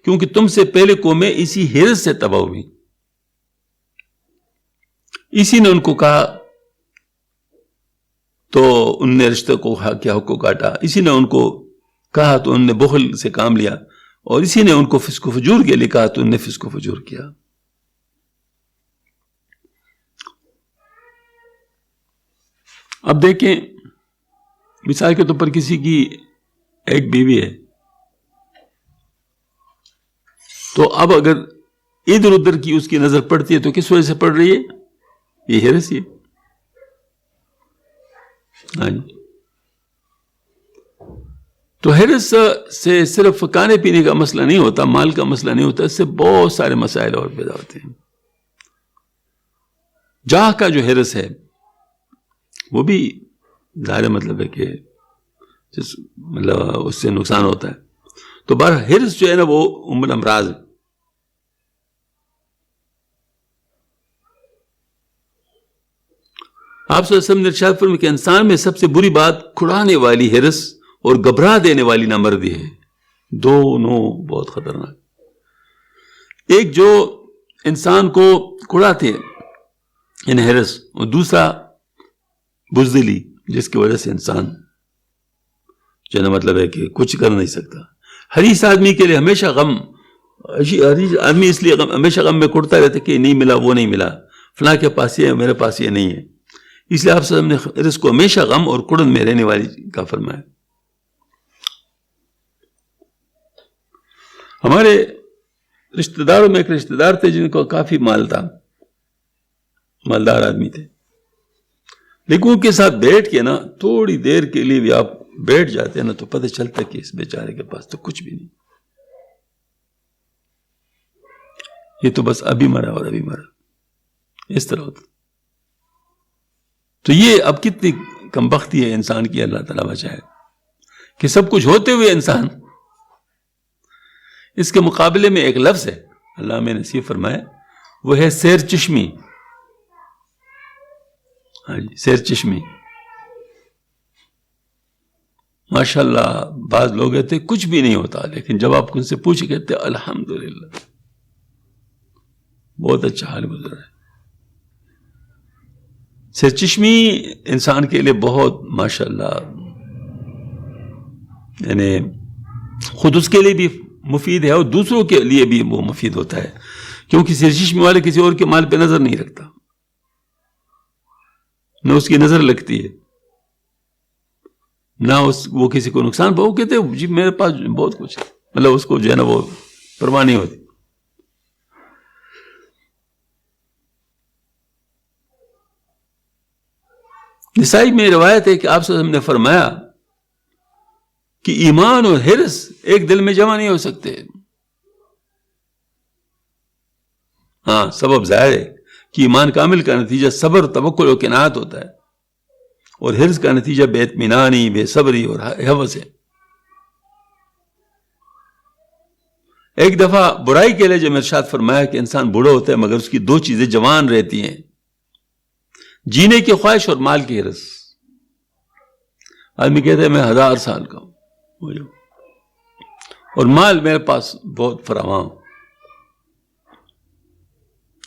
کیونکہ تم سے پہلے قومیں اسی حرص سے تباہ ہوئی. اسی نے ان کو کہا تو ان نے رشتہ کو کیا حق کو کاٹا. اسی نے ان کو کہا تو ان نے بخل سے کام لیا, اور اسی نے ان کو فسق و فجور کے لیے کہا تو ان نے فسق و فجور کیا. اب دیکھیں, مثال کے طور پر کسی کی ایک بیوی ہے, تو اب اگر ادھر ادھر کی اس کی نظر پڑتی ہے تو کس وجہ سے پڑ رہی ہے؟ یہ حرص ہے. ہاں جی. تو حرص سے صرف کھانے پینے کا مسئلہ نہیں ہوتا, مال کا مسئلہ نہیں ہوتا, اس سے بہت سارے مسائل اور پیدا ہوتے ہیں. جاہ کا جو حرص ہے وہ بھی ظاہر مطلب ہے کہ مطلب اس سے نقصان ہوتا ہے. تو ہرس جو ہے نا وہ ام الامراض ہے. آپ صلی اللہ علیہ وسلم نے ارشاد فرمایا کہ انسان میں سب سے بری بات کھڑانے والی ہرس اور گھبرا دینے والی نامردی ہے. دونوں بہت خطرناک. ایک جو انسان کو کھڑاتے ہیں یعنی ہرس، اور دوسرا بزدلی جس کی وجہ سے انسان جو ہے نا مطلب ہے کہ کچھ کر نہیں سکتا. حریص آدمی کے لیے ہمیشہ غم، حریص آدمی اس لیے ہمیشہ غم میں کڑتا رہتا کہ نہیں ملا، وہ نہیں ملا، فلاں کے پاس یہ ہے، میرے پاس یہ نہیں ہے. اس لیے آپ صلی اللہ علیہ وسلم نے اس کو ہمیشہ غم اور کڑن میں رہنے والی کا فرمایا. ہمارے رشتہ داروں میں ایک رشتہ دار تھے جن کو کافی مال تھا، مالدار آدمی تھے، لیکن ان کے ساتھ بیٹھ کے نا تھوڑی دیر کے لیے بھی آپ بیٹھ جاتے ہیں نا تو پتہ چلتا کہ اس بیچارے کے پاس تو کچھ بھی نہیں، یہ تو بس ابھی مرا اور ابھی مرا، اس طرح ہوتا. تو یہ اب کتنی کمبختی ہے انسان کی، اللہ تعالیٰ بچائے، کہ سب کچھ ہوتے ہوئے انسان. اس کے مقابلے میں ایک لفظ ہے اللہ میں نصیب فرمایا، وہ ہے سیر چشمی. ہاں جی، سیر چشمی. ماشاءاللہ بعض لوگ کہتے کچھ بھی نہیں ہوتا، لیکن جب آپ ان سے پوچھ کہتے الحمدللہ بہت اچھا حال گزرا ہے. سیر چشمی انسان کے لیے بہت ماشاءاللہ یعنی خود اس کے لیے بھی مفید ہے اور دوسروں کے لیے بھی وہ مفید ہوتا ہے، کیونکہ سیر چشمی والے کسی اور کے مال پہ نظر نہیں رکھتا، نہ اس کی نظر لگتی ہے، نہ وہ کسی کو نقصان. وہ کہتے ہیں جی میرے پاس بہت کچھ ہے، مطلب اس کو جو ہے نا وہ پرواہ نہیں ہوتی. نسائی میں روایت ہے کہ آپ صلی اللہ علیہ وسلم نے فرمایا کہ ایمان اور حرص ایک دل میں جمع نہیں ہو سکتے. ہاں سبب ظاہر ہے کہ ایمان کامل کا نتیجہ صبر، توکل اور قناعت ہوتا ہے، اور حرص کا نتیجہ بے اطمینانی، بے صبری اور ہوس ہے. ایک دفعہ برائی کے لیے جب ارشاد فرمایا کہ انسان بوڑھا ہوتا ہے مگر اس کی دو چیزیں جوان رہتی ہیں، جینے کی خواہش اور مال کی حرص. آدمی کہتا ہے میں 1000 سال کا ہوں اور مال میرے پاس بہت فراوان.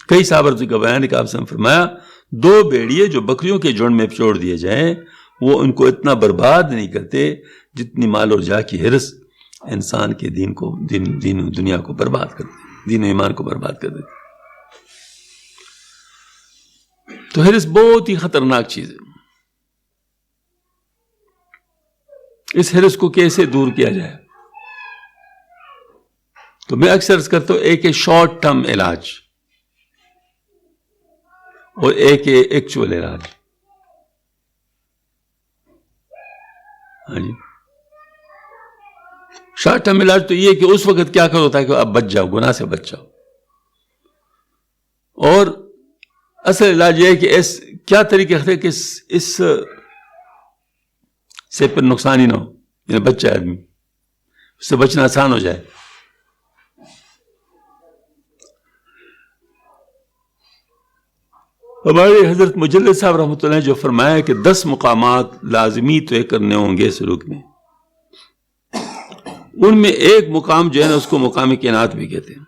کئی صحابہ کا بیان ہے کہ آپ نے فرمایا 2 بھیڑیے جو بکریوں کے جھنڈ میں چھوڑ دیے جائیں وہ ان کو اتنا برباد نہیں کرتے جتنی مال اور جاہ کی حرص انسان کے دین کو، دین و دنیا کو برباد کر دیتی، دین و ایمان کو برباد کر دیتی. تو حرص بہت ہی خطرناک چیز ہے. اس حرص کو کیسے دور کیا جائے؟ تو میں اکثر عرض کرتا ہوں ایک ہے شارٹ ٹرم علاج اور ایک ہے ایکچوئل علاج. ہاں جی، شارٹ ٹرم علاج تو یہ کہ اس وقت کیا کرو تاکہ آپ بچ جاؤ، گناہ سے بچ جاؤ. اور اصل علاج یہ ہے کہ کیا طریقہ ہے کہ اس سے پھر نقصان ہی نہ ہو، یعنی بچ جائے آدمی، اس سے بچنا آسان ہو جائے. ہمارے حضرت مجلد صاحب رحمۃ اللہ جو فرمایا کہ 10 مقامات لازمی طے کرنے ہوں گے سلوک میں، ان میں ایک مقام جو ہے نا اس کو مقام قناعت بھی کہتے ہیں.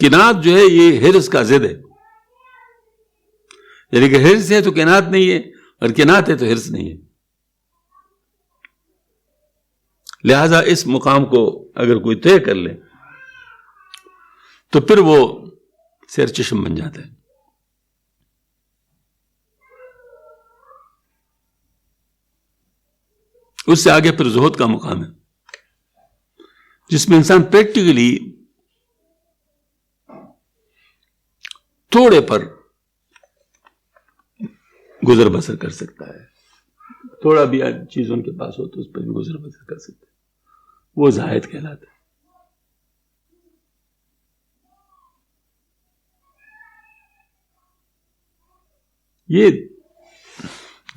قناعت جو ہے یہ حرص کا ضد ہے، یعنی کہ حرص ہے تو قناعت نہیں ہے اور قناعت ہے تو حرص نہیں ہے. لہذا اس مقام کو اگر کوئی طے کر لے تو پھر وہ سیر چشم بن جاتا ہے. اس سے آگے پھر زہد کا مقام ہے جس میں انسان پریکٹیکلی تھوڑے پر گزر بسر کر سکتا ہے، تھوڑا بھی چیز ان کے پاس ہو تو اس پر بھی گزر بسر کر سکتا ہے. وہ زاہد کہلاتا ہے. یہ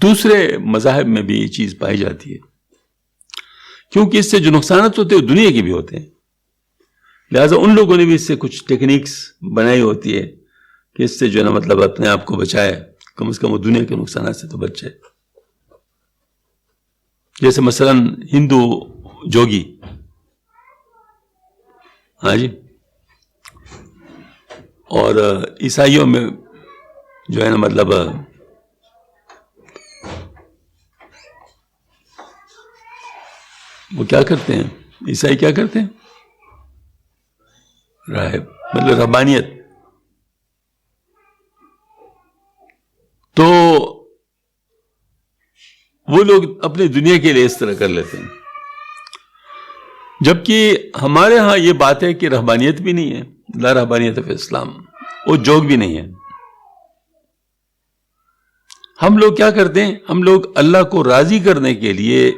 دوسرے مذاہب میں بھی یہ چیز پائی جاتی ہے، کیونکہ اس سے جو نقصانات ہوتے ہیں وہ دنیا کے بھی ہوتے ہیں، لہٰذا ان لوگوں نے بھی اس سے کچھ ٹیکنیکس بنائی ہوتی ہے کہ اس سے جو ہے نا مطلب اپنے آپ کو بچائے، کم از کم وہ دنیا کے نقصانات سے تو بچ جائے. جیسے مثلا ہندو جوگی، ہاں جی، اور عیسائیوں میں جو ہے نا مطلب وہ کیا کرتے ہیں، عیسائی کیا کرتے ہیں، راہب، مطلب رہبانیت. تو وہ لوگ اپنی دنیا کے لیے اس طرح کر لیتے ہیں، جبکہ ہمارے ہاں یہ بات ہے کہ رہبانیت بھی نہیں ہے، لا رہبانیت فی اسلام، وہ جوگ بھی نہیں ہے. ہم لوگ کیا کرتے ہیں، ہم لوگ اللہ کو راضی کرنے کے لیے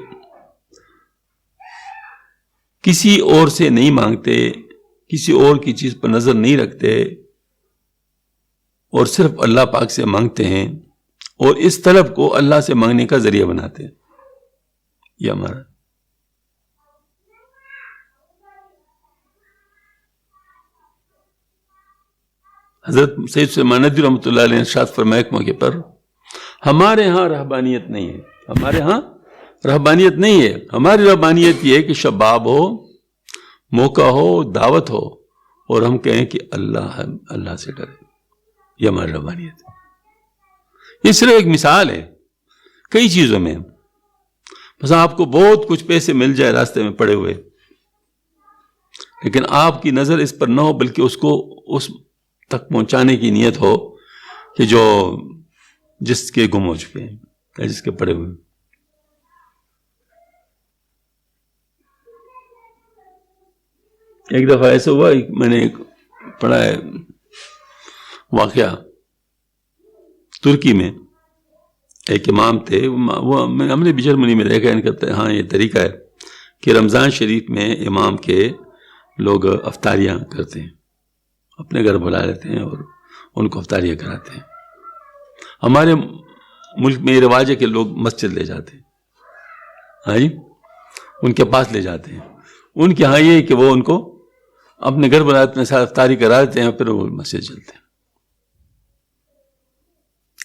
کسی اور سے نہیں مانگتے، کسی اور کی چیز پر نظر نہیں رکھتے، اور صرف اللہ پاک سے مانگتے ہیں، اور اس طلب کو اللہ سے مانگنے کا ذریعہ بناتے ہیں. یہ ہمارا حضرت سید سلیمان ندوی رحمۃ اللہ علیہ نے ارشاد فرمایا ایک موقع پر، ہمارے ہاں رہبانیت نہیں ہے، ہمارے ہاں رہبانیت نہیں ہے، ہماری رہبانیت یہ ہے کہ شباب ہو، موقع ہو، دعوت ہو، اور ہم کہیں کہ اللہ سے ڈرے. یہ ہماری رہبانیت ہے. یہ صرف ایک مثال ہے کئی چیزوں میں. بس آپ کو بہت کچھ پیسے مل جائے راستے میں پڑے ہوئے، لیکن آپ کی نظر اس پر نہ ہو، بلکہ اس کو اس تک پہنچانے کی نیت ہو کہ جو جس کے گم ہو چکے ہیں یا جس کے پڑے ہوئے. ایک دفعہ ایسا ہوا، میں نے پڑھا ہے واقعہ، ترکی میں ایک امام تھے، وہ ہم نے بھی جرمنی میں دیکھا، ان کا ہاں یہ طریقہ ہے کہ رمضان شریف میں امام کے لوگ افطاریاں کرتے ہیں، اپنے گھر بلا لیتے ہیں اور ان کو افطاریاں کراتے ہیں. ہمارے ملک میں یہ رواج ہے کہ لوگ مسجد لے جاتے ہیں، ہاں جی، ان کے پاس لے جاتے ہیں. ان کے ہاں یہ ہے کہ وہ ان کو اپنے گھر بلا اپنے ساتھ افطاری کرا دیتے ہیں، پھر وہ مسجد چلتے ہیں.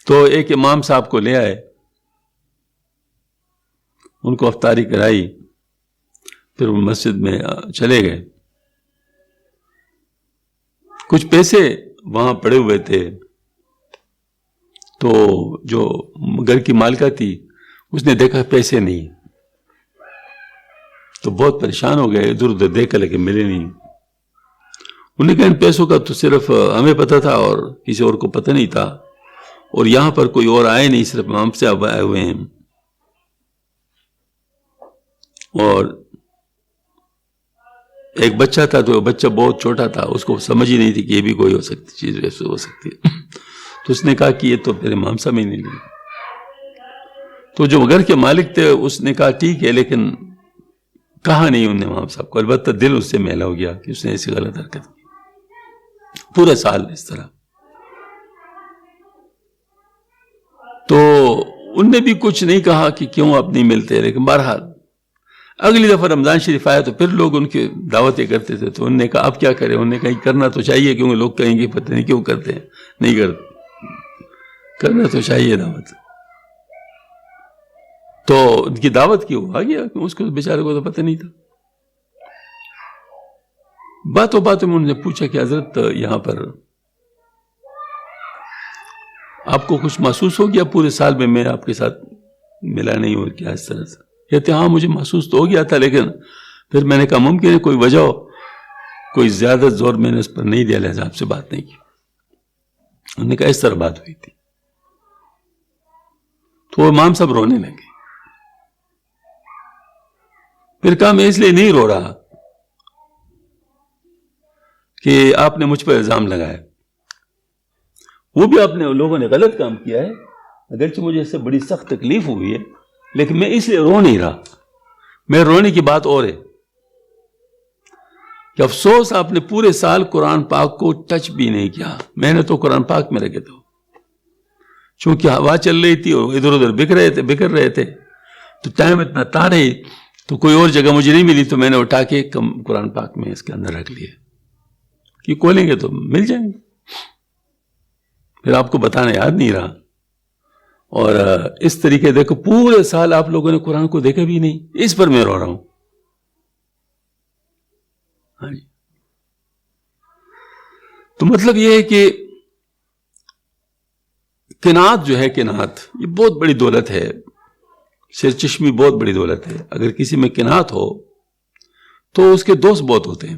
تو ایک امام صاحب کو لے آئے، ان کو افطاری کرائی، پھر وہ مسجد میں چلے گئے. کچھ پیسے وہاں پڑے ہوئے تھے، تو جو گھر کی مالکہ تھی اس نے دیکھا پیسے نہیں، تو بہت پریشان ہو گئے، ادھر ادھر دیکھا لیکن ملے نہیں. انہوں نے کہا ان پیسوں کا تو صرف ہمیں پتہ تھا اور کسی اور کو پتہ نہیں تھا، اور یہاں پر کوئی اور آئے نہیں، صرف ہم سے اب آئے ہوئے ہیں. اور ایک بچہ تھا، تو بچہ بہت چھوٹا تھا، اس کو سمجھ ہی نہیں تھی کہ یہ بھی کوئی ہو سکتی چیز ویسے ہو سکتی ہے. تو اس نے کہا کہ یہ تو پھر امام صاحب ہی نہیں لی. تو جو گھر کے مالک تھے اس نے کہا ٹھیک ہے، لیکن کہا نہیں انہوں نے امام صاحب کو، البتہ دل اس سے میلا ہو گیا کہ اس نے ایسی غلط حرکت کی. پورے سال اس طرح. تو ان نے بھی کچھ نہیں کہا کہ کیوں آپ نہیں ملتے، لیکن بہرحال اگلی دفعہ رمضان شریف آیا تو پھر لوگ ان کی دعوتیں کرتے تھے. تو انہوں نے کہا اب کیا کریں، انہوں نے کہا کرنا تو چاہیے، کیونکہ لوگ کہیں گے پتہ نہیں کیوں کرتے ہیں، نہیں کرتے، کرنا تو چاہیے دعوت. تو ان کی دعوت کی، وہ آ گیا، اس کو بیچارے کو تو پتہ نہیں تھا. باتوں میں انہوں نے پوچھا کہ حضرت یہاں پر آپ کو کچھ محسوس ہو گیا پورے سال میں آپ کے ساتھ ملا نہیں، اور کیا اس طرح سے؟ کہتے ہاں مجھے محسوس تو ہو گیا تھا، لیکن پھر میں نے کہا ممکن ہے کوئی وجہ ہو، کوئی زیادہ زور میں نے اس پر نہیں دیا، لہذا آپ سے بات نہیں کی. انہوں نے کہا اس طرح بات ہوئی تھی. تو وہ امام صاحب رونے لگے. پھر کہا میں اس لیے نہیں رو رہا کہ آپ نے مجھ پر الزام لگایا، وہ بھی آپ نے لوگوں نے غلط کام کیا ہے، اگرچہ مجھے اس سے بڑی سخت تکلیف ہوئی ہے، لیکن میں اس لیے رو نہیں رہا. میں رونے کی بات اور ہے کہ افسوس آپ نے پورے سال قرآن پاک کو ٹچ بھی نہیں کیا. میں نے تو قرآن پاک میں رکھے تھے، چونکہ ہوا چل رہی تھی اور ادھر ادھر بکھر رہے تھے، تو ٹائم اتنا تھا نہیں، تو کوئی اور جگہ مجھے نہیں ملی، تو میں نے اٹھا کے قرآن پاک میں اس کے اندر رکھ لیے کہ کھولیں گے تو مل جائیں گے. پھر آپ کو بتانا یاد نہیں رہا. اور اس طریقے دیکھو پورے سال آپ لوگوں نے قرآن کو دیکھا بھی نہیں، اس پر میں رو رہا ہوں. ہاں جی. تو مطلب یہ ہے کہ قناعت جو ہے، قناعت یہ بہت بڑی دولت ہے، سرچشمی بہت بڑی دولت ہے. اگر کسی میں قناعت ہو تو اس کے دوست بہت ہوتے ہیں،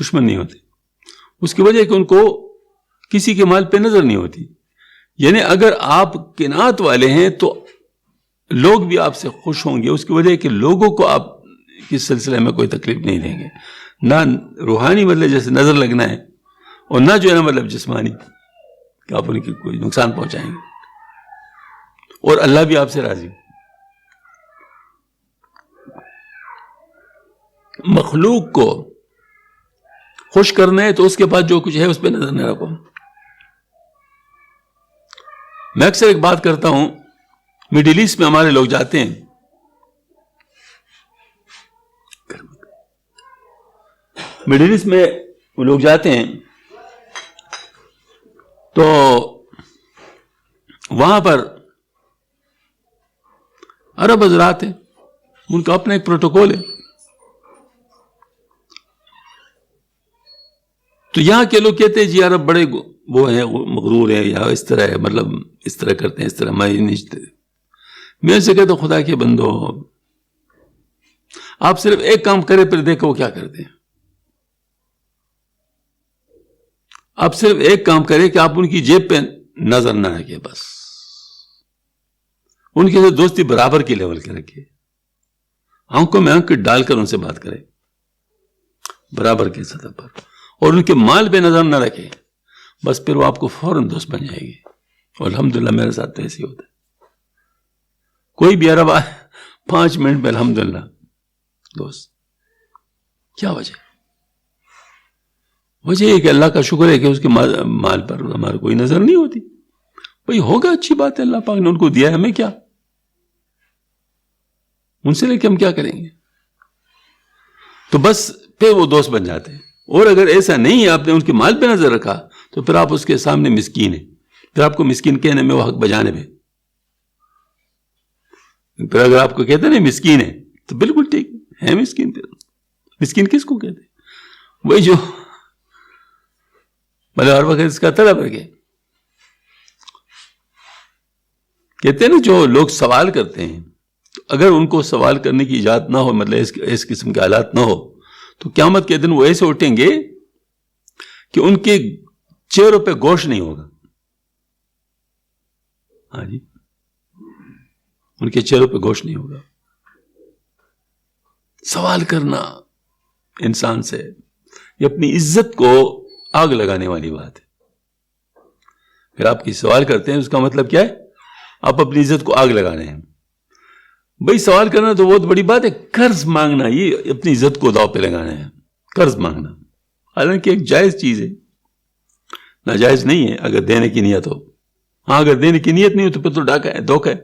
دشمن نہیں ہوتے. اس کی وجہ کہ ان کو کسی کے مال پہ نظر نہیں ہوتی. یعنی اگر آپ قناعت والے ہیں تو لوگ بھی آپ سے خوش ہوں گے، اس کی وجہ کہ لوگوں کو آپ کس سلسلے میں کوئی تکلیف نہیں دیں گے، نہ روحانی مطلب جیسے نظر لگنا ہے، اور نہ جو ہے نا مطلب جسمانی کہ آپ ان کی کوئی نقصان پہنچائیں گے. اور اللہ بھی آپ سے راضی. مخلوق کو خوش کرنا ہے تو اس کے پاس جو کچھ ہے اس پہ نظر نہ رکھو. میں اکثر ایک بات کرتا ہوں، مڈل ایسٹ میں ہمارے لوگ جاتے ہیں، مڈل ایسٹ میں وہ لوگ جاتے ہیں تو وہاں پر عرب حضرات ہیں، ان کا اپنا ایک پروٹوکول ہے. تو یہاں کے لوگ کہتے ہیں جی عرب بڑے وہ ہیں، مغرور ہیں، یا اس طرح ہے، مطلب اس طرح کرتے ہیں، اس طرح میں سے کہتا ہوں خدا کے بندو، آپ صرف ایک کام کرے پھر دیکھو وہ کیا کرتے ہیں. آپ صرف ایک کام کرے کہ آپ ان کی جیب پہ نظر نہ رکھے، بس ان کے ساتھ دوستی برابر کے لیول کے رکھے، آنکھوں میں آنکھ ڈال کر ان سے بات کرے برابر کی سطح پر، اور ان کے مال پہ نظر نہ رکھے، بس پھر وہ آپ کو فوراً دوست بن جائے گی. اور الحمدللہ میرے ساتھ تو ایسے ہی ہوتا ہے. کوئی بھی عرب آئے 5 منٹ میں الحمدللہ دوست. کیا وجہ یہ کہ اللہ کا شکر ہے کہ اس کے مال پر ہمارا کوئی نظر نہیں ہوتی. بھئی ہوگا، اچھی بات ہے، اللہ پاک نے ان کو دیا ہے، ہمیں کیا، ان سے لے کے ہم کیا کریں گے. تو بس پھر وہ دوست بن جاتے ہیں. اور اگر ایسا نہیں ہے، آپ نے ان کے مال پہ نظر رکھا، تو پھر آپ اس کے سامنے مسکین ہیں، پھر آپ کو مسکین کہنے میں وہ حق بجانے میں. پھر اگر آپ کو کہتے ہیں نا مسکین ہے تو بالکل ٹھیک ہے مسکین. پھر مسکین کس کو کہتے ہیں؟ وہی جو مطلب ہر وقت اس کا طلب رکھے. کہتے ہیں نا جو لوگ سوال کرتے ہیں، تو اگر ان کو سوال کرنے کی اجازت نہ ہو، مطلب اس قسم کے حالات نہ ہو، تو قیامت کے دن وہ ایسے اٹھیں گے کہ ان کے چہروں پہ گوشت نہیں ہوگا. ہاں جی، ان کے چہروں پہ گوشت نہیں ہوگا. سوال کرنا انسان سے یہ اپنی عزت کو آگ لگانے والی بات ہے. پھر آپ کی سوال کرتے ہیں، اس کا مطلب کیا ہے؟ آپ اپنی عزت کو آگ لگا رہے ہیں. بھئی سوال کرنا تو بہت بڑی بات ہے، قرض مانگنا یہ اپنی عزت کو داؤ پہ لگانا ہے. قرض مانگنا حالانکہ ایک جائز چیز ہے، ناجائز نہیں ہے اگر دینے کی نیت ہو. ہاں اگر دینے کی نیت نہیں ہو تو پھر تو ڈاکہ ہے، دھوکہ ہے.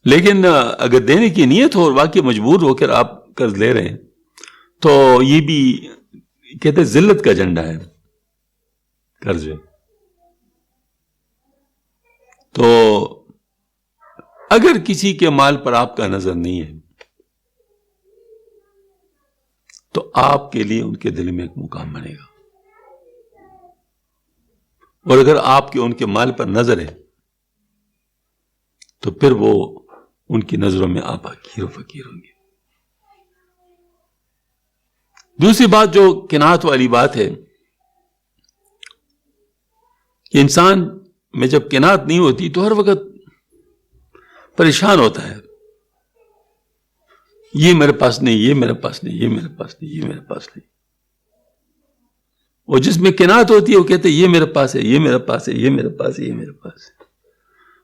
لیکن اگر دینے کی نیت ہو اور واقعی مجبور ہو کر آپ قرض لے رہے ہیں، تو یہ بھی کہتے ہیں ذلت کا جھنڈا ہے قرض. تو اگر کسی کے مال پر آپ کا نظر نہیں ہے تو آپ کے لیے ان کے دل میں ایک مقام بنے گا. اور اگر آپ کے ان کے مال پر نظر ہے تو پھر وہ ان کی نظروں میں آپ حقیر و فقیر ہوں گے. دوسری بات جو قناعت والی بات ہے کہ انسان میں جب قناعت نہیں ہوتی تو ہر وقت پریشان ہوتا ہے. یہ میرے پاس نہیں، یہ میرے پاس نہیں، یہ میرے پاس نہیں، یہ میرے پاس نہیں. اور جس میں قناعت ہوتی ہے وہ کہتے ہیں یہ میرے پاس ہے، یہ میرے پاس ہے، یہ میرے پاس ہے، یہ میرے پاس ہے.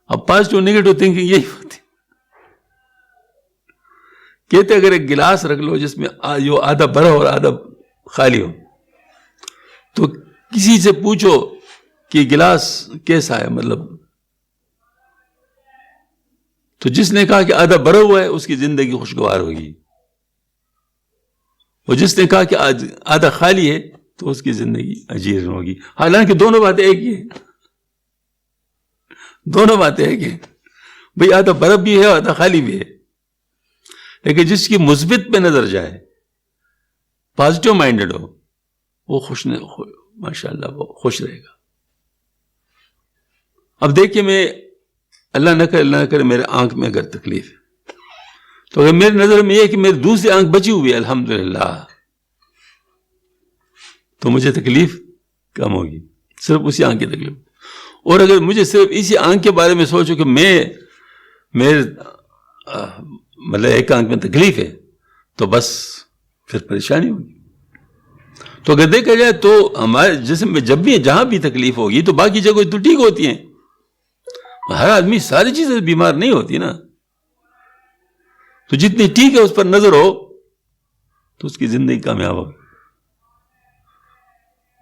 اب پازیٹو نیگیٹو تھنکنگ یہی ہوتی. کہتے اگر ایک گلاس رکھ لو جس میں جو آدھا بھرا اور آدھا خالی ہو، تو کسی سے پوچھو کہ گلاس کیسا ہے, مطلب تو جس نے کہا کہ آدھا بھرا ہوا ہے اس کی زندگی خوشگوار ہوگی, اور جس نے کہا کہ آدھا خالی ہے تو اس کی زندگی اجیر ہوگی. حالانکہ دونوں باتیں ایک ہی ہیں, دونوں باتیں ایک ہیں بھئی, آدھا بھرا بھی ہے آدھا خالی بھی ہے. لیکن جس کی مثبت پہ نظر جائے, پازیٹیو مائنڈڈ ہو, وہ ماشاء اللہ وہ خوش رہے گا. اب دیکھیے, میں اللہ نہ کرے میرے آنکھ میں اگر تکلیف ہے تو اگر میری نظر میں یہ کہ میری دوسری آنکھ بچی ہوئی ہے الحمدللہ, تو مجھے تکلیف کم ہوگی, صرف اسی آنکھ کی تکلیف. اور اگر مجھے صرف اسی آنکھ کے بارے میں سوچو کہ میرے مطلب ایک آنکھ میں تکلیف ہے, تو بس پھر پریشانی ہوگی. تو اگر دیکھا جائے تو ہمارے جسم میں جب بھی جہاں بھی تکلیف ہوگی تو باقی جگہ تو ٹھیک ہوتی ہیں. ہر آدمی ساری چیزیں بیمار نہیں ہوتی نا, تو جتنی ٹھیک ہے اس پر نظر ہو تو اس کی زندگی کامیاب ہوگی,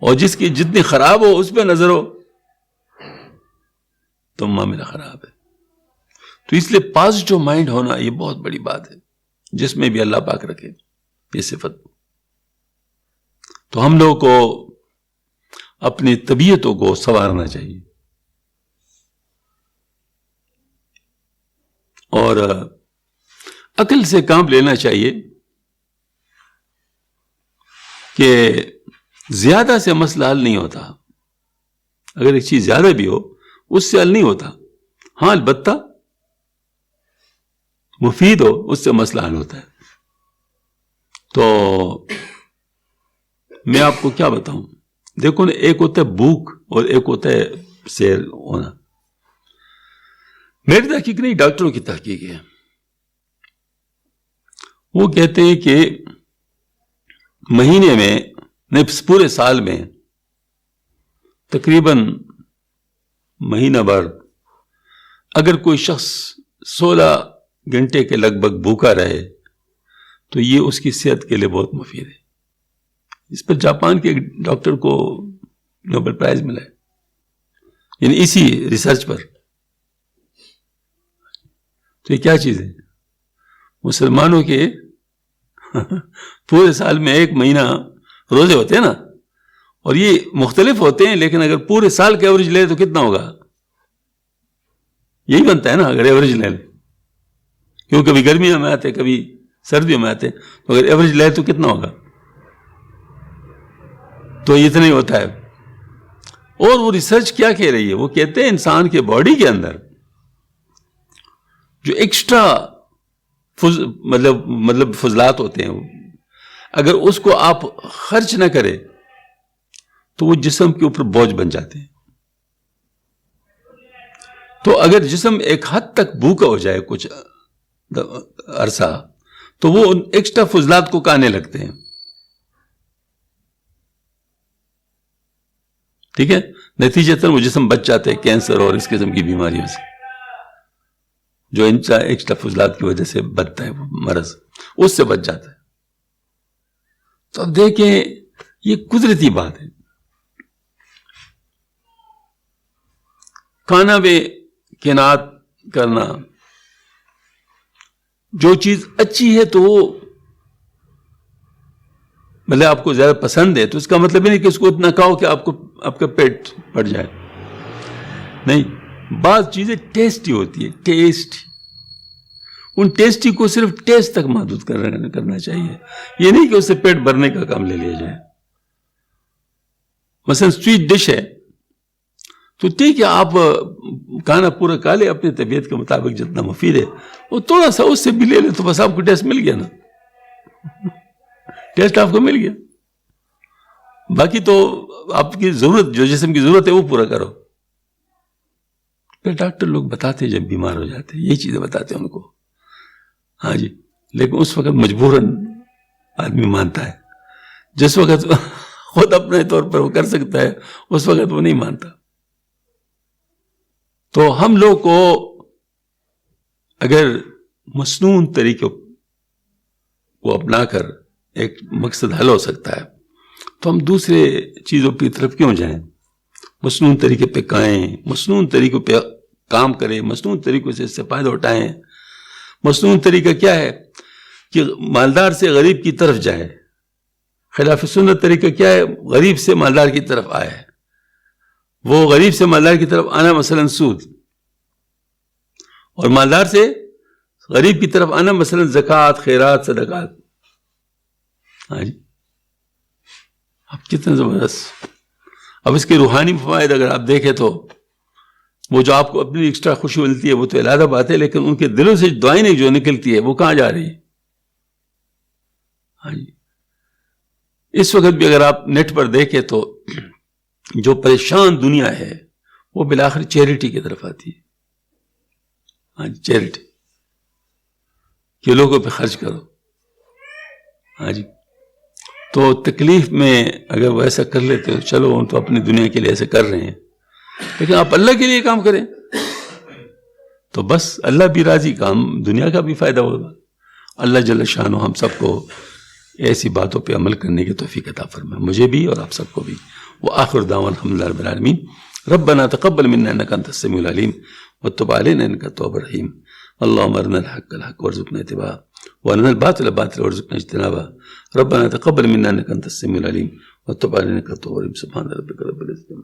اور جس کی جتنی خراب ہو اس پہ نظر ہو تو معاملہ خراب ہے. تو اس لیے پازیٹو مائنڈ ہونا یہ بہت بڑی بات ہے, جس میں بھی اللہ پاک رکھے یہ صفت. تو ہم لوگوں کو اپنی طبیعتوں کو سنوارنا چاہیے, اور عقل سے کام لینا چاہیے کہ زیادہ سے مسئلہ حل نہیں ہوتا. اگر ایک چیز زیادہ بھی ہو اس سے حل نہیں ہوتا, ہاں البتہ مفید ہو اس سے مسئلہ حل ہوتا ہے. تو میں آپ کو کیا بتاؤں, دیکھو نا, ایک ہوتا ہے بھوک اور ایک ہوتا ہے سیر ہونا. میری تحقیق نہیں, ڈاکٹروں کی تحقیق ہے. وہ کہتے ہیں کہ مہینے میں نہیں پورے سال میں تقریباً مہینہ بھر اگر کوئی شخص 16 گھنٹے کے لگ بھگ بھوکا رہے تو یہ اس کی صحت کے لیے بہت مفید ہے. اس پر جاپان کے ڈاکٹر کو نوبل پرائز ملا ہے, یعنی اسی ریسرچ پر. تو یہ کیا چیز ہے, مسلمانوں کے پورے سال میں ایک مہینہ روزے ہوتے ہیں نا, اور یہ مختلف ہوتے ہیں, لیکن اگر پورے سال کا ایوریج لے تو کتنا ہوگا, یہی بنتا ہے نا اگر ایوریج لے, کیوں کبھی گرمیوں میں آتے کبھی سردیوں میں آتے, تو اگر ایوریج لے تو کتنا ہوگا, تو اتنا ہی ہوتا ہے. اور وہ ریسرچ کیا کہہ رہی ہے, وہ کہتے ہیں انسان کے باڈی کے اندر جو ایکسٹرا مطلب فضلات ہوتے ہیں, اگر اس کو آپ خرچ نہ کرے تو وہ جسم کے اوپر بوجھ بن جاتے ہیں. تو اگر جسم ایک حد تک بھوکا ہو جائے کچھ عرصہ تو وہ ان ایکسٹرا فضلات کو کھانے لگتے ہیں. ٹھیک ہے, نتیجتاً وہ جسم بچ جاتے ہیں کینسر اور اس قسم کی بیماریوں سے, جو ایکسٹرا فضلات کی وجہ سے بچتا ہے وہ مرض, اس سے بچ جاتا ہے. تو اب دیکھیں یہ قدرتی بات ہے. کھانا میں قناعت کرنا, جو چیز اچھی ہے تو وہ مطلب آپ کو زیادہ پسند ہے تو اس کا مطلب نہیں کہ اس کو اتنا کھاؤ کہ آپ کا پیٹ پڑ جائے. نہیں, بعض چیزیں ٹیسٹی ہوتی ہے, ٹیسٹ, ان ٹیسٹی کو صرف ٹیسٹ تک محدود کرنا چاہیے, یہ نہیں کہ اس سے پیٹ بھرنے کا کام لے لیا جائے. مثلا سویٹ ڈش ہے تو ٹھیک ہے, آپ کھانا پورا کھا لیں اپنی طبیعت کے مطابق جتنا مفید ہے, وہ تھوڑا سا اس سے بھی لے لیں تو بس آپ کو ٹیسٹ مل گیا نا, ٹیسٹ آپ کو مل گیا. باقی تو آپ کی ضرورت, جو جسم کی ضرورت ہے وہ پورا کرو. پھر ڈاکٹر لوگ بتاتے جب بیمار ہو جاتے ہیں, یہ چیزیں بتاتے ہیں ان کو, ہاں جی, لیکن اس وقت مجبوراً آدمی مانتا ہے. جس وقت خود اپنے طور پر وہ کر سکتا ہے اس وقت وہ نہیں مانتا. تو ہم لوگ کو اگر مصنون طریقے کو اپنا کر ایک مقصد حل ہو سکتا ہے تو ہم دوسرے چیزوں کی طرف کیوں جائیں. مصنون طریقے پہ کھائیں، مصنون طریقوں پہ کام کریں، مصنون طریقوں سے اس سے فائدہ اٹھائیں. مصنون طریقہ کیا ہے کہ مالدار سے غریب کی طرف جائے. خلاف سنت طریقہ کیا ہے؟ غریب سے مالدار کی طرف آئے. وہ غریب سے مالدار کی طرف آنا مثلا سود، اور مالدار سے غریب کی طرف آنا مثلا زکوٰۃ، خیرات، صدقات. ہاں جی، اب کتنا زبردست. اب اس کے روحانی فوائد اگر آپ دیکھیں تو وہ جو آپ کو اپنی ایکسٹرا خوشی ملتی ہے وہ تو علیحدہ بات ہے، لیکن ان کے دلوں سے دعائیں جو نکلتی ہے وہ کہاں جا رہی ہے؟ ہاں جی، اس وقت بھی اگر آپ نیٹ پر دیکھیں تو جو پریشان دنیا ہے وہ بالآخر چیریٹی کی طرف آتی ہے. ہاں جی، چیریٹی کہ لوگوں پہ خرچ کرو. ہاں جی، تو تکلیف میں اگر وہ ایسا کر لیتے ہو، چلو ہم تو اپنی دنیا کے لیے ایسے کر رہے ہیں، لیکن آپ اللہ کے لیے کام کریں تو بس اللہ بھی راضی، کام دنیا کا بھی فائدہ ہوگا. اللہ جل شانہ ہم سب کو ایسی باتوں پہ عمل کرنے کی توفیق عطا فرمائے، مجھے بھی اور آپ سب کو بھی. وآخر دعوانا الحمدللہ رب العالمین. ربنا تقبل منا انك انت السميع العليم وتب علينا انك التواب الرحيم. اللهم ارنا الحق الحق وارزقنا اتباعه وارنا الباطل باطلا وارزقنا اجتنابه. ربنا تقبل منا انك انت السميع العليم وتب علينا انك التواب الرحيم. سبحان ربك رب العزة